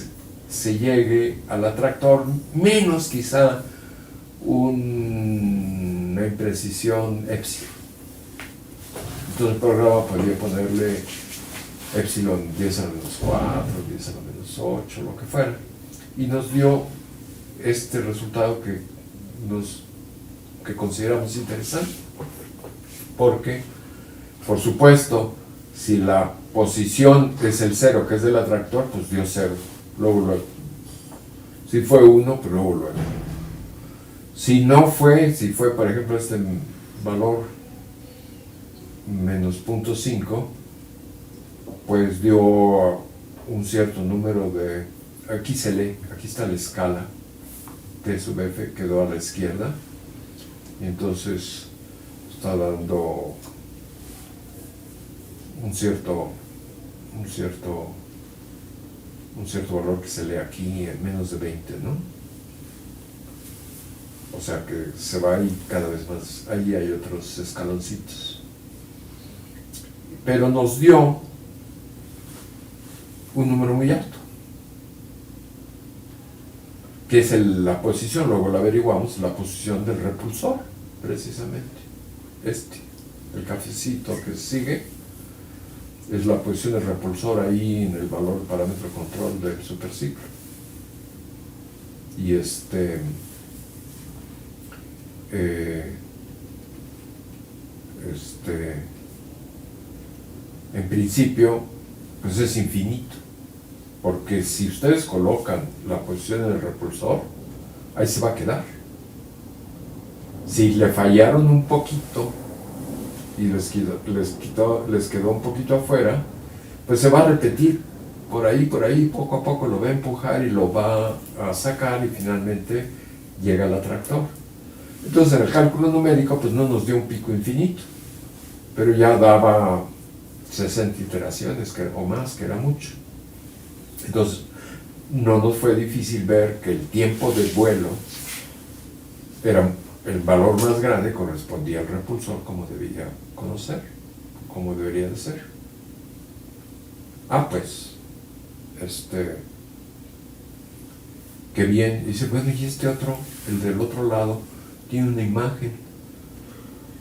se llegue al atractor, menos quizá una imprecisión epsilon. Entonces el programa podría ponerle epsilon 10 a la menos 4, 10 a la menos 8, lo que fuera, y nos dio este resultado que consideramos interesante, porque, por supuesto, si la posición es el 0, que es del atractor, pues dio 0, luego. Si fue 1, pues luego. Si no fue, si fue, por ejemplo, este valor menos 0.5, pues dio un cierto número de... Aquí se lee, aquí está la escala T sub f, quedó a la izquierda, y entonces está dando un cierto valor que se lee aquí en menos de 20, ¿no? O sea que se va ahí cada vez más, ahí hay otros escaloncitos. Pero nos dio un número muy alto, que es la posición, luego la averiguamos, la posición del repulsor, precisamente. El cafecito que sigue, es la posición del repulsor ahí en el valor parámetro control del superciclo. Y en principio, pues es infinito, porque si ustedes colocan la posición en el repulsor, ahí se va a quedar. Si le fallaron un poquito y les quedó un poquito afuera, pues se va a repetir por ahí, poco a poco lo va a empujar y lo va a sacar y finalmente llega al atractor. Entonces en el cálculo numérico pues no nos dio un pico infinito, pero ya daba 60 iteraciones o más, que era mucho. Entonces no nos fue difícil ver que el tiempo de vuelo era el valor más grande, correspondía al repulsor como debería de ser. Pues qué bien. Dice, bueno, y este otro, el del otro lado, tiene una imagen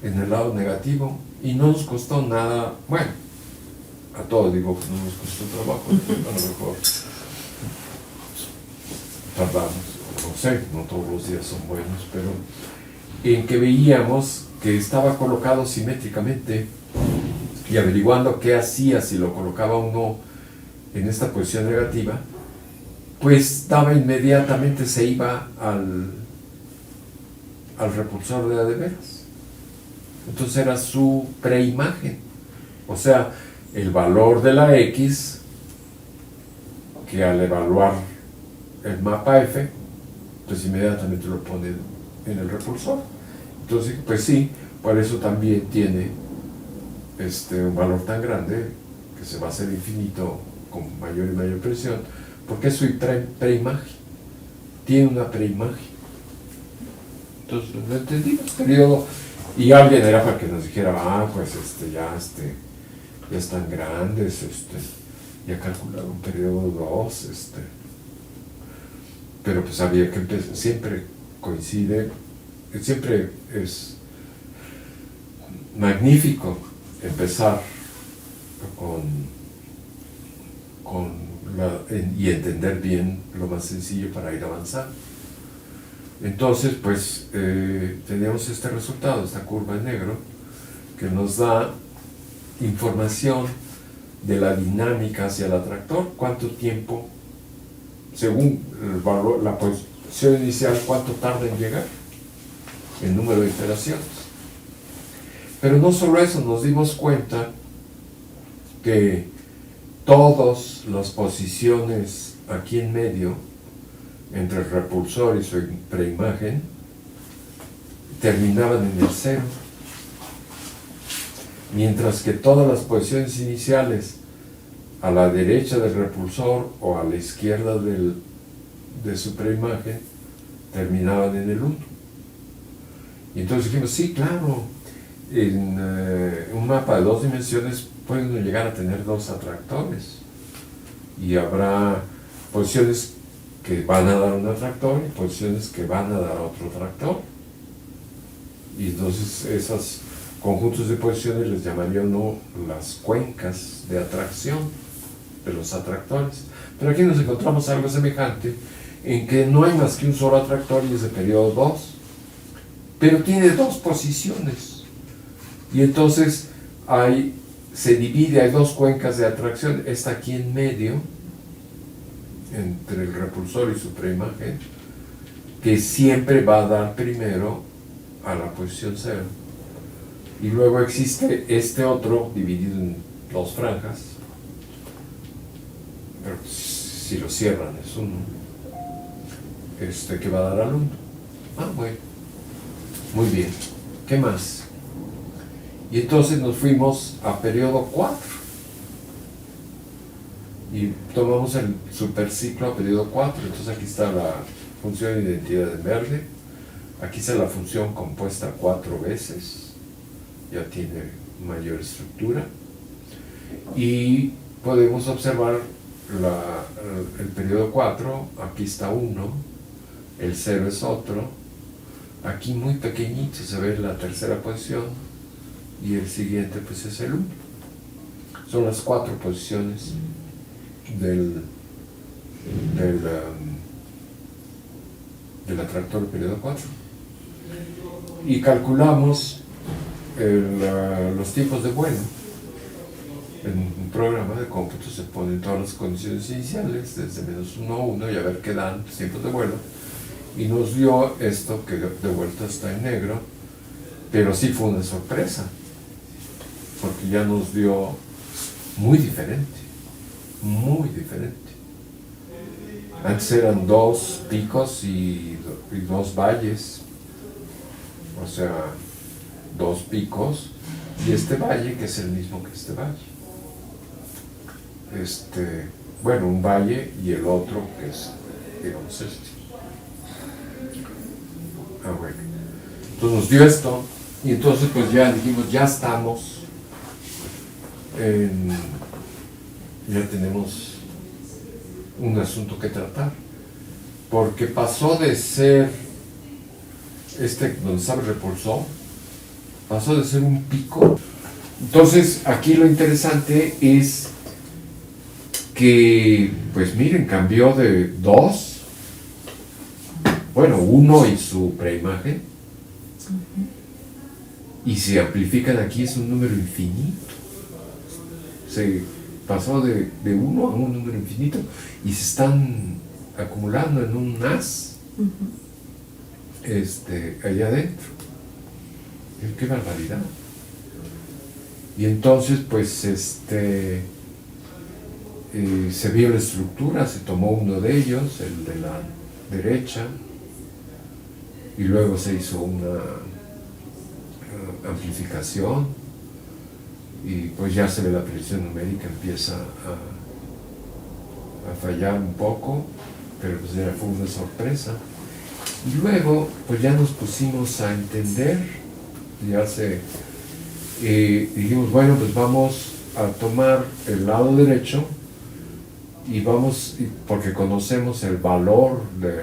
en el lado negativo y no nos costó nada. Bueno, a todos digo que no nos costó trabajo, a lo mejor tardamos, no sé, no todos los días son buenos, pero en que veíamos que estaba colocado simétricamente y averiguando qué hacía si lo colocaba uno en esta posición negativa, pues inmediatamente se iba al repulsor de veras. Entonces era su preimagen, o sea, el valor de la X, que al evaluar el mapa F, pues inmediatamente lo pone en el repulsor. Entonces, pues sí, por eso también tiene un valor tan grande, que se va a hacer infinito con mayor y mayor presión, porque es su preimagen, tiene una preimagen. Entonces lo entendimos, periodo, y alguien era para que nos dijera, pues ya están grandes, y a calcular un periodo 2, pero pues había que empezar, siempre coincide, siempre es magnífico empezar y entender bien lo más sencillo para ir avanzando. Entonces, pues, teníamos este resultado, esta curva en negro, que nos da información de la dinámica hacia el atractor, cuánto tiempo, según el valor, la posición inicial, cuánto tarda en llegar, el número de iteraciones. Pero no solo eso, nos dimos cuenta que todas las posiciones aquí en medio, entre el repulsor y su preimagen, terminaban en el 0, mientras que todas las posiciones iniciales a la derecha del repulsor o a la izquierda de su preimagen terminaban en el 1. Y entonces dijimos, sí, claro, en un mapa de 2 dimensiones puede uno llegar a tener 2 atractores y habrá posiciones que van a dar un atractor y posiciones que van a dar otro atractor, y entonces esos conjuntos de posiciones les llamaría uno las cuencas de atracción de los atractores. Pero aquí nos encontramos algo semejante, en que no hay más que un solo atractor y es de periodo 2, pero tiene 2 posiciones, y entonces se divide, hay 2 cuencas de atracción, esta aquí en medio, entre el repulsor y su preimagen, que siempre va a dar primero a la posición 0. Y luego existe este otro dividido en 2 franjas, pero si lo cierran es 1, que va a dar al 1. Bueno, muy bien. ¿Qué más? Y entonces nos fuimos a periodo 4 y tomamos el superciclo a periodo 4. Entonces aquí está la función de identidad en verde, aquí está la función compuesta 4 veces, ya tiene mayor estructura, y podemos observar el periodo 4, aquí está 1, el 0 es otro, aquí muy pequeñito se ve la tercera posición, y el siguiente pues es el 1. Son las 4 posiciones del atractor periodo 4. Y calculamos los tiempos de vuelo. En un programa de cómputo se ponen todas las condiciones iniciales, desde -1 a 1, y a ver qué dan los tiempos de vuelo. Y nos dio esto, que de vuelta está en negro, pero sí fue una sorpresa, porque ya nos dio muy diferente, muy diferente. Antes eran 2 picos y 2 valles, o sea, 2 picos y este valle que es el mismo que este valle. Bueno, un valle y el otro que es, digamos, bueno. Entonces nos dio esto, y entonces pues ya dijimos, ya estamos ya tenemos un asunto que tratar, porque pasó de ser donde estaba el repulsor, pasó de ser un pico. Entonces aquí lo interesante es que, pues miren, cambió de 2, bueno, 1 y su preimagen, y se amplifican aquí, es un número infinito. Se pasó de 1 a un número infinito y se están acumulando en un haz allá adentro. ¡Qué barbaridad! Y entonces pues se vio la estructura, se tomó uno de ellos, el de la derecha, y luego se hizo una amplificación, y pues ya se ve la precisión numérica, empieza a fallar un poco, pero pues ya fue una sorpresa. Y luego pues ya nos pusimos a entender, dijimos, bueno, pues vamos a tomar el lado derecho porque conocemos el valor de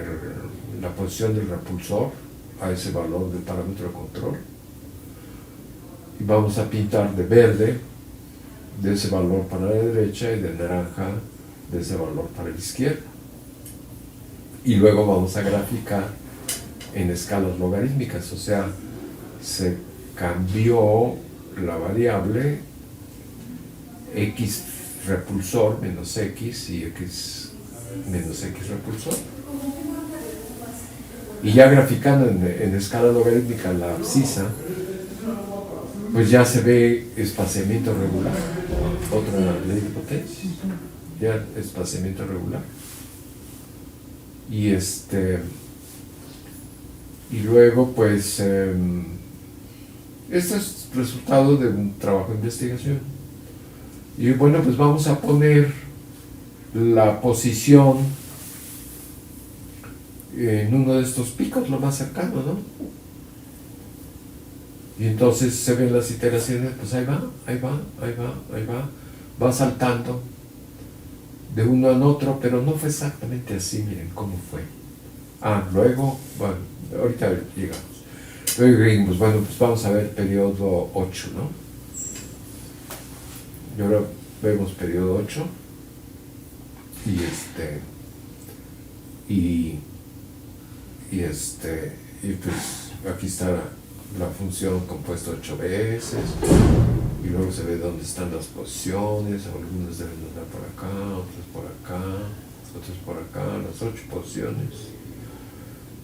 la posición del repulsor a ese valor del parámetro de control, y vamos a pintar de verde de ese valor para la derecha y de naranja de ese valor para la izquierda, y luego vamos a graficar en escalas logarítmicas, o sea, se cambió la variable x repulsor menos x y x menos x repulsor, y ya graficando en escala logarítmica la abscisa, pues ya se ve espaciamiento regular, otra ley de potencia, ya espaciamiento regular. Y y luego pues este es resultado de un trabajo de investigación. Y bueno, pues vamos a poner la posición en uno de estos picos, lo más cercano, ¿no? Y entonces se ven las iteraciones, pues ahí va, va saltando de uno en otro, pero no fue exactamente así, miren cómo fue. Luego, bueno, ahorita llegamos. Luego dijimos, bueno, pues vamos a ver periodo 8, ¿no? Y ahora vemos periodo 8, y pues aquí está la función compuesta 8 veces, y luego se ve dónde están las posiciones, algunas deben andar por acá, otras por acá, otras por acá, las 8 posiciones,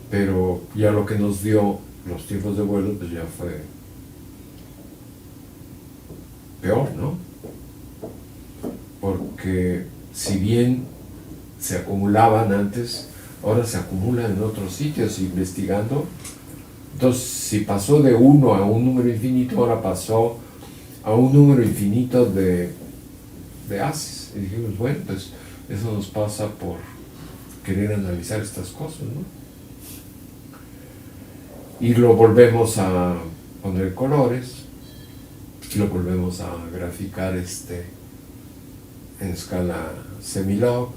pero ya lo que nos dio los tiempos de vuelo pues ya fue peor, ¿no? Porque si bien se acumulaban antes, ahora se acumulan en otros sitios. Investigando, entonces si pasó de 1 a un número infinito, ahora pasó a un número infinito de haces. Y dijimos, bueno, pues eso nos pasa por querer analizar estas cosas, ¿no? Y lo volvemos a poner colores, y lo volvemos a graficar en escala semilog,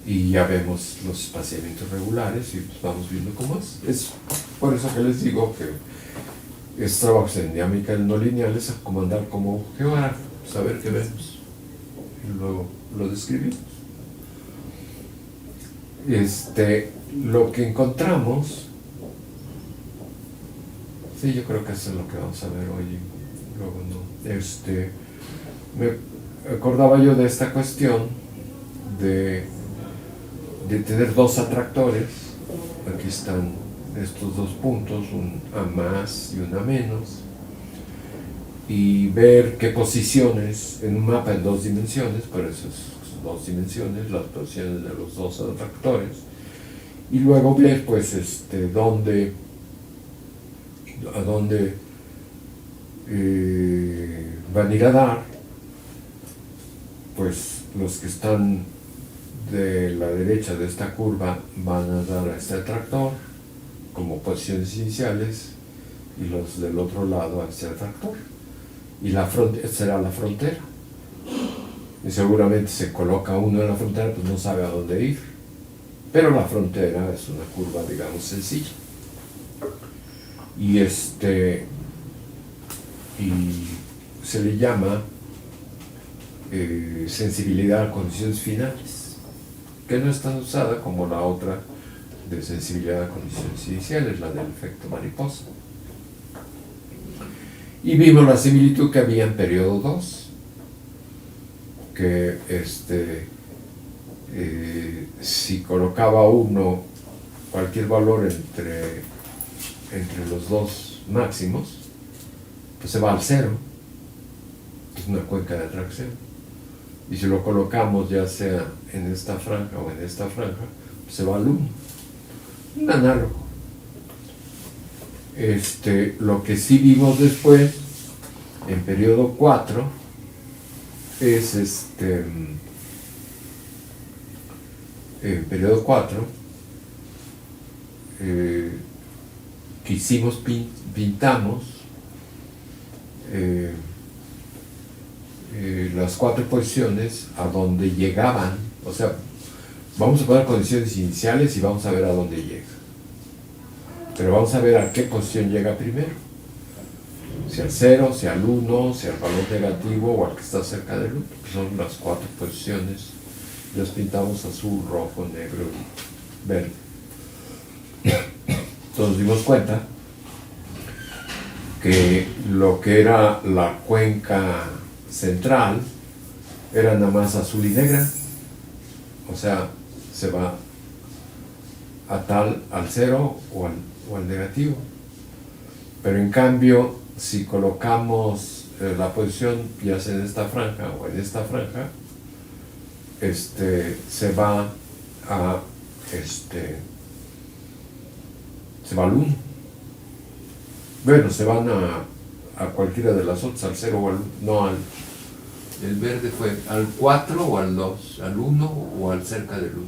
y ya vemos los espaciamientos regulares y pues vamos viendo cómo es. Es por eso que les digo que es trabajos en dinámica no lineal, es como andar como geógrafo, saber qué vemos y luego lo describimos. Lo que encontramos, sí, yo creo que eso es lo que vamos a ver hoy y luego no. Me acordaba yo de esta cuestión de tener dos atractores. Aquí están estos dos puntos, un A más y un A menos, y ver qué posiciones en un mapa en 2 dimensiones, por eso es 2 dimensiones, las posiciones de los dos atractores, y luego ver pues a dónde van a ir a dar, pues los que están de la derecha de esta curva van a dar a este atractor como posiciones iniciales, y los del otro lado a este atractor, y será la frontera, y seguramente se coloca uno en la frontera, pues no sabe a dónde ir, pero la frontera es una curva, digamos, sencilla, y se le llama sensibilidad a condiciones finales, que no es tan usada como la otra de sensibilidad a condiciones iniciales, la del efecto mariposa. Y vimos la similitud que había en periodo 2, que si colocaba uno cualquier valor entre los dos máximos, pues se va al 0, es una cuenca de atracción. Y si lo colocamos ya sea en esta franja o en esta franja, pues se va al 1. Un análogo. Lo que sí vimos después, en periodo 4, es en periodo 4, que hicimos, pintamos las 4 posiciones a donde llegaban, o sea, vamos a poner condiciones iniciales y vamos a ver a dónde llega. Pero vamos a ver a qué posición llega primero. Si al 0, si al 1, si al valor negativo o al que está cerca del 1. Son las 4 posiciones. Las pintamos azul, rojo, negro y verde. Entonces nos dimos cuenta que lo que era la cuenca central era nada más azul y negra. O sea, se va a tal al 0 o al negativo. Pero en cambio, si colocamos la posición ya sea en esta franja o en esta franja, se va a se va al 1. Bueno, se van a cualquiera de las otras, al 0 o al 1, no al... El verde fue al 4 o al 2, al 1 o al cerca del 1.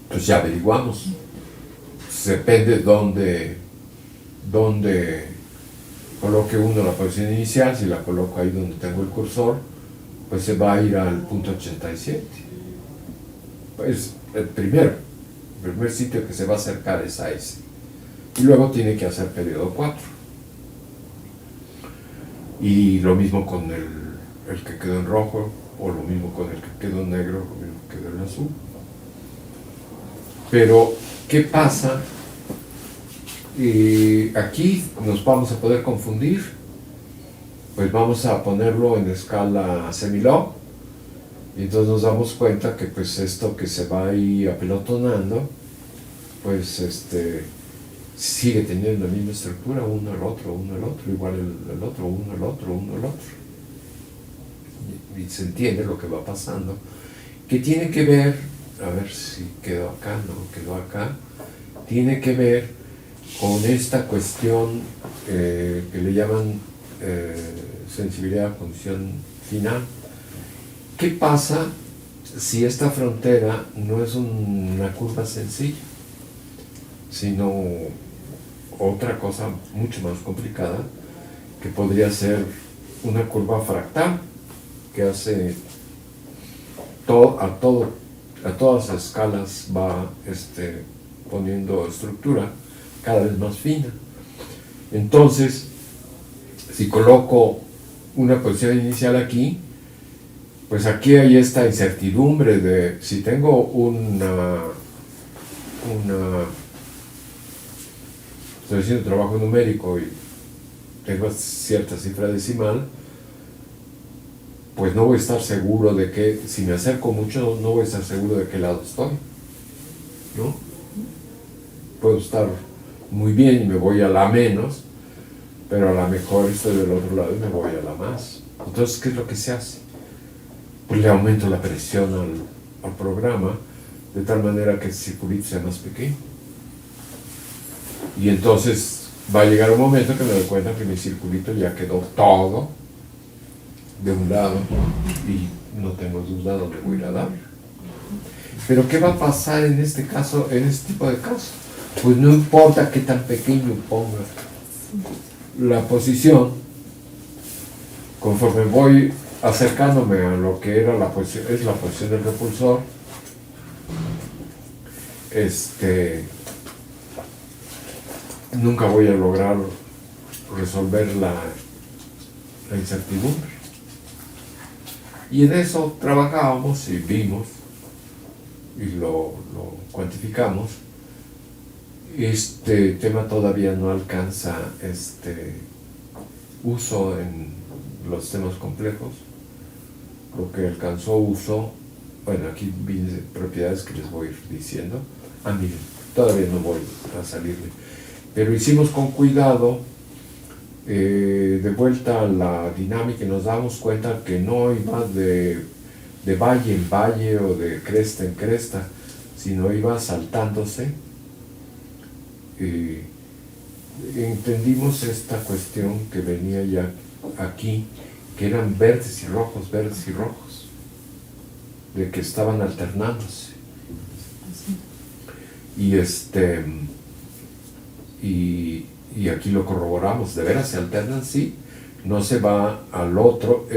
Pues ya averiguamos. Depende dónde coloque uno la posición inicial. Si la coloco ahí donde tengo el cursor, pues se va a ir al punto 87. Pues el primer sitio que se va a acercar es a ese. Y luego tiene que hacer periodo 4. Y lo mismo con el que quedó en rojo, o lo mismo con el que quedó en negro, lo mismo que quedó en azul. Pero, ¿qué pasa? Aquí nos vamos a poder confundir. Pues vamos a ponerlo en escala semilog. Y entonces nos damos cuenta que pues esto que se va ahí apelotonando, pues sigue teniendo la misma estructura, uno el otro, igual el otro, uno el otro. Y se entiende lo que va pasando, que tiene que ver, a ver si quedó acá, no quedó acá, tiene que ver con esta cuestión que le llaman sensibilidad a condición final. ¿Qué pasa si esta frontera no es una curva sencilla, sino otra cosa mucho más complicada, que podría ser una curva fractal, que hace a todas las escalas va poniendo estructura cada vez más fina? Entonces, si coloco una posición inicial aquí, pues aquí hay esta incertidumbre de si tengo estoy haciendo trabajo numérico y tengo cierta cifra decimal, pues no voy a estar seguro de que, si me acerco mucho, no voy a estar seguro de qué lado estoy, ¿no? Puedo estar muy bien y me voy a la menos, pero a lo mejor estoy del otro lado y me voy a la más. Entonces, ¿qué es lo que se hace? Pues le aumento la presión al programa, de tal manera que el circulito sea más pequeño. Y entonces va a llegar un momento que me doy cuenta que mi circulito ya quedó todo de un lado y no tengo duda dónde voy a ir a dar. Pero ¿qué va a pasar en este caso, en este tipo de casos? Pues no importa qué tan pequeño ponga la posición, conforme voy acercándome a lo que era la posición del repulsor, nunca voy a lograr resolver la incertidumbre. Y en eso trabajábamos y vimos y lo cuantificamos. Este tema todavía no alcanza uso en los sistemas complejos. Lo que alcanzó uso, bueno, aquí vienen propiedades que les voy a ir diciendo. Miren, todavía no voy a salirle. Pero hicimos con cuidado, de vuelta a la dinámica, y nos damos cuenta que no iba de valle en valle o de cresta en cresta, sino iba saltándose. Entendimos esta cuestión que venía ya aquí, que eran verdes y rojos, de que estaban alternándose. Y aquí lo corroboramos, de veras se alternan, sí. no se va al otro.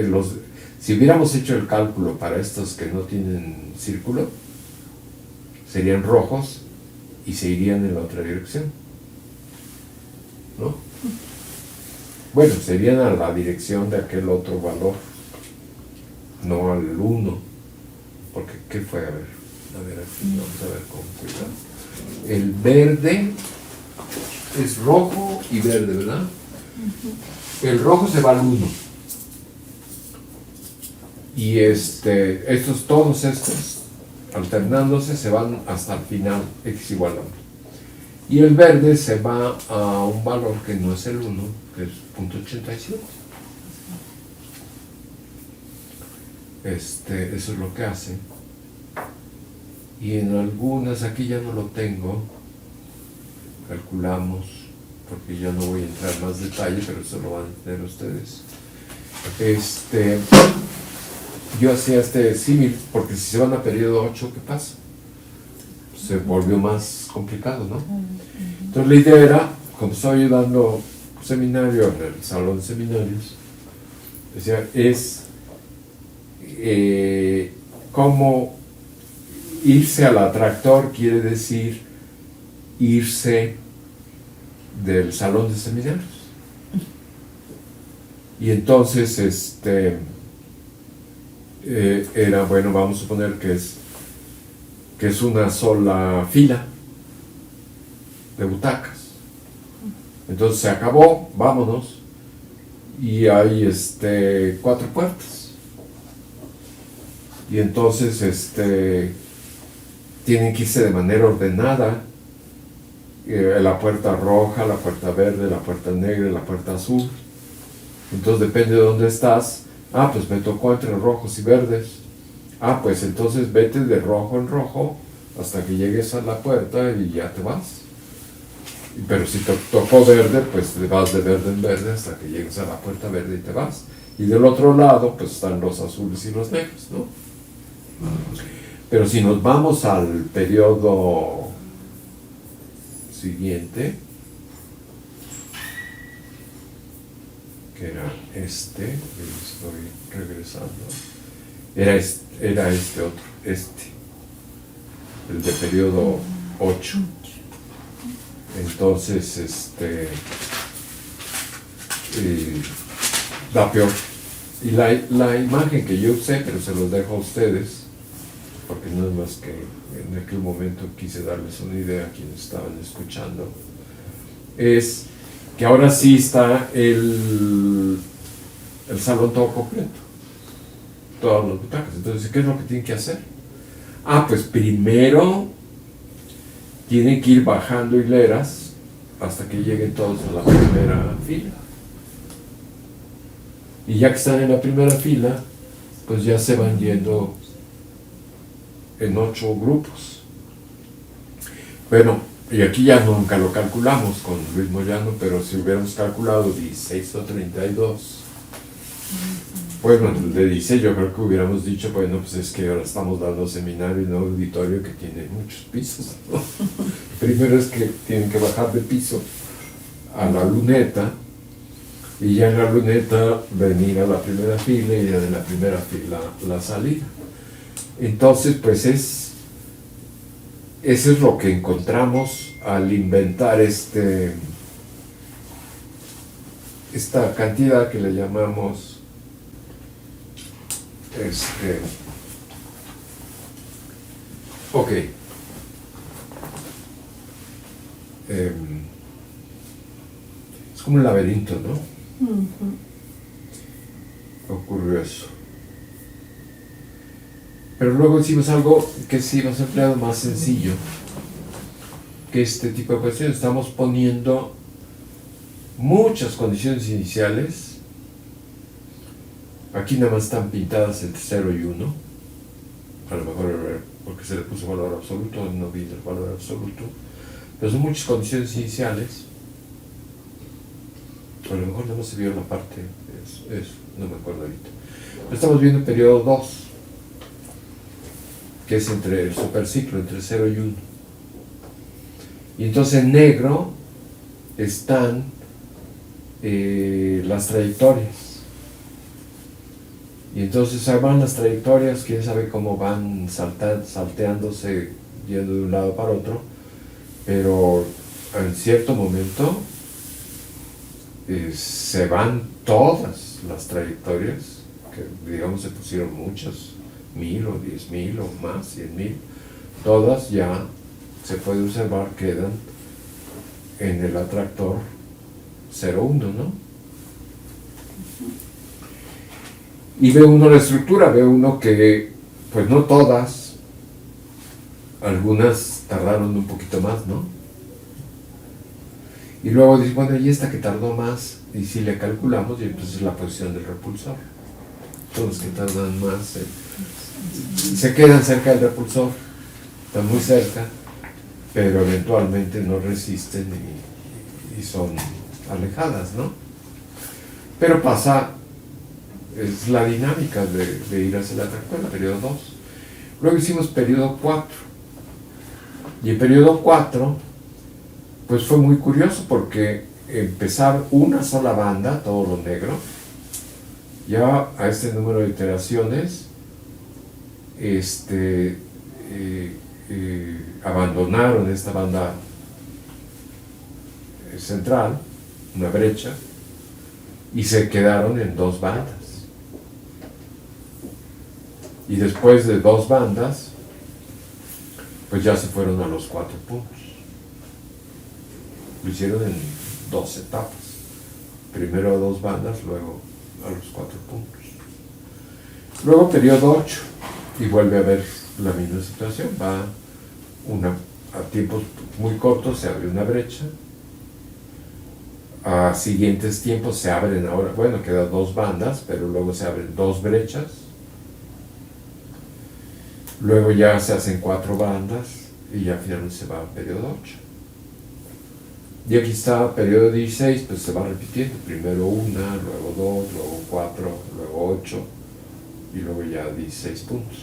Si hubiéramos hecho el cálculo para estos que no tienen círculo, serían rojos y se irían en la otra dirección, ¿no? Bueno, serían a la dirección de aquel otro valor, no al 1, porque ¿qué fue? A ver, aquí vamos a ver con cuidado. El verde es rojo y verde, ¿verdad? El rojo se va al 1. Y todos estos, alternándose, se van hasta el final, x igual a 1. Y el verde se va a un valor que no es el 1, que es 0.87. Eso es lo que hace. Y en algunas, aquí ya no lo tengo, calculamos, porque ya no voy a entrar en más detalle, pero eso lo van a tener ustedes. Yo hacía símil, porque si se van a periodo 8, ¿qué pasa? Se volvió más complicado, ¿no? Entonces la idea era, como estoy dando seminario en el salón de seminarios, decía, es cómo irse al atractor quiere decir irse del salón de seminarios. Y entonces era, bueno, vamos a suponer que es una sola fila de butacas. Entonces se acabó, vámonos, y hay 4 puertas. Y entonces tienen que irse de manera ordenada, la puerta roja, la puerta verde, la puerta negra, la puerta azul. Entonces depende de dónde estás. Pues me tocó entre rojos y verdes. Pues entonces vete de rojo en rojo hasta que llegues a la puerta y ya te vas. Pero si te tocó verde, pues te vas de verde en verde hasta que llegues a la puerta verde y te vas. Y del otro lado, pues están los azules y los negros, ¿no? Pero si nos vamos al periodo siguiente, que era estoy regresando, era otro, el de periodo 8. Entonces, da peor. Y la imagen que yo usé, pero se los dejo a ustedes, porque no es más que en aquel momento quise darles una idea a quienes estaban escuchando, es que ahora sí está el salón todo completo, todas las butacas. Entonces, ¿qué es lo que tienen que hacer? Pues primero tienen que ir bajando hileras hasta que lleguen todos a la primera fila. Y ya que están en la primera fila, pues ya se van yendo en 8 grupos. Bueno, y aquí ya nunca lo calculamos con Luis Moyano, pero si hubiéramos calculado 16 o 32, bueno, de 16 yo creo que hubiéramos dicho, bueno, pues es que ahora estamos dando seminario en un auditorio que tiene muchos pisos, ¿no? Primero es que tienen que bajar de piso a la luneta, y ya en la luneta venir a la primera fila y ya de la primera fila la salida. Entonces, pues eso es lo que encontramos al inventar esta cantidad que le llamamos ok. Es como un laberinto, ¿no? Ocurrió eso. Pero luego hicimos algo que sí hemos empleado más sencillo que este tipo de cuestiones. Estamos poniendo muchas condiciones iniciales. Aquí nada más están pintadas entre 0 y 1. A lo mejor porque se le puso valor absoluto, no vi el valor absoluto. Pero son muchas condiciones iniciales. A lo mejor nada más se vio la parte, no me acuerdo ahorita. Pero estamos viendo el periodo 2, que es entre el superciclo, entre 0 y 1. Y entonces en negro están las trayectorias. Y entonces ahí van las trayectorias, quién sabe cómo van salteándose, yendo de un lado para otro, pero en cierto momento se van todas las trayectorias, que digamos se pusieron muchas, 1000 o 10,000 o más, 100,000, todas ya se puede observar quedan en el atractor 0,1, ¿no? Y ve uno la estructura, ve uno que, pues no todas, algunas tardaron un poquito más, ¿no? Y luego dice, bueno, y esta que tardó más, y si le calculamos, y entonces la posición del repulsor. Todos los que tardan más se quedan cerca del repulsor, están muy cerca, pero eventualmente no resisten y son alejadas, ¿no? Pero pasa, es la dinámica de ir hacia el atractor, el periodo 2. Luego hicimos periodo 4. Y el periodo 4, pues fue muy curioso porque empezaba una sola banda, todo lo negro. Ya a este número de iteraciones, abandonaron esta banda central, una brecha, y se quedaron en 2 bandas. Y después de 2 bandas, pues ya se fueron a los 4 puntos. Lo hicieron en 2 etapas. Primero a 2 bandas, luego a los 4 puntos. Luego periodo 8, y vuelve a haber la misma situación. Va a tiempos muy cortos se abre una brecha. A siguientes tiempos se abren ahora, bueno, quedan 2 bandas, pero luego se abren 2 brechas. Luego ya se hacen 4 bandas y ya finalmente se va al periodo 8. Y aquí está periodo 16, pues se va repitiendo, primero 1, luego 2, luego 4, luego 8 y luego ya 16 puntos.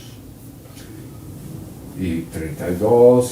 Y 32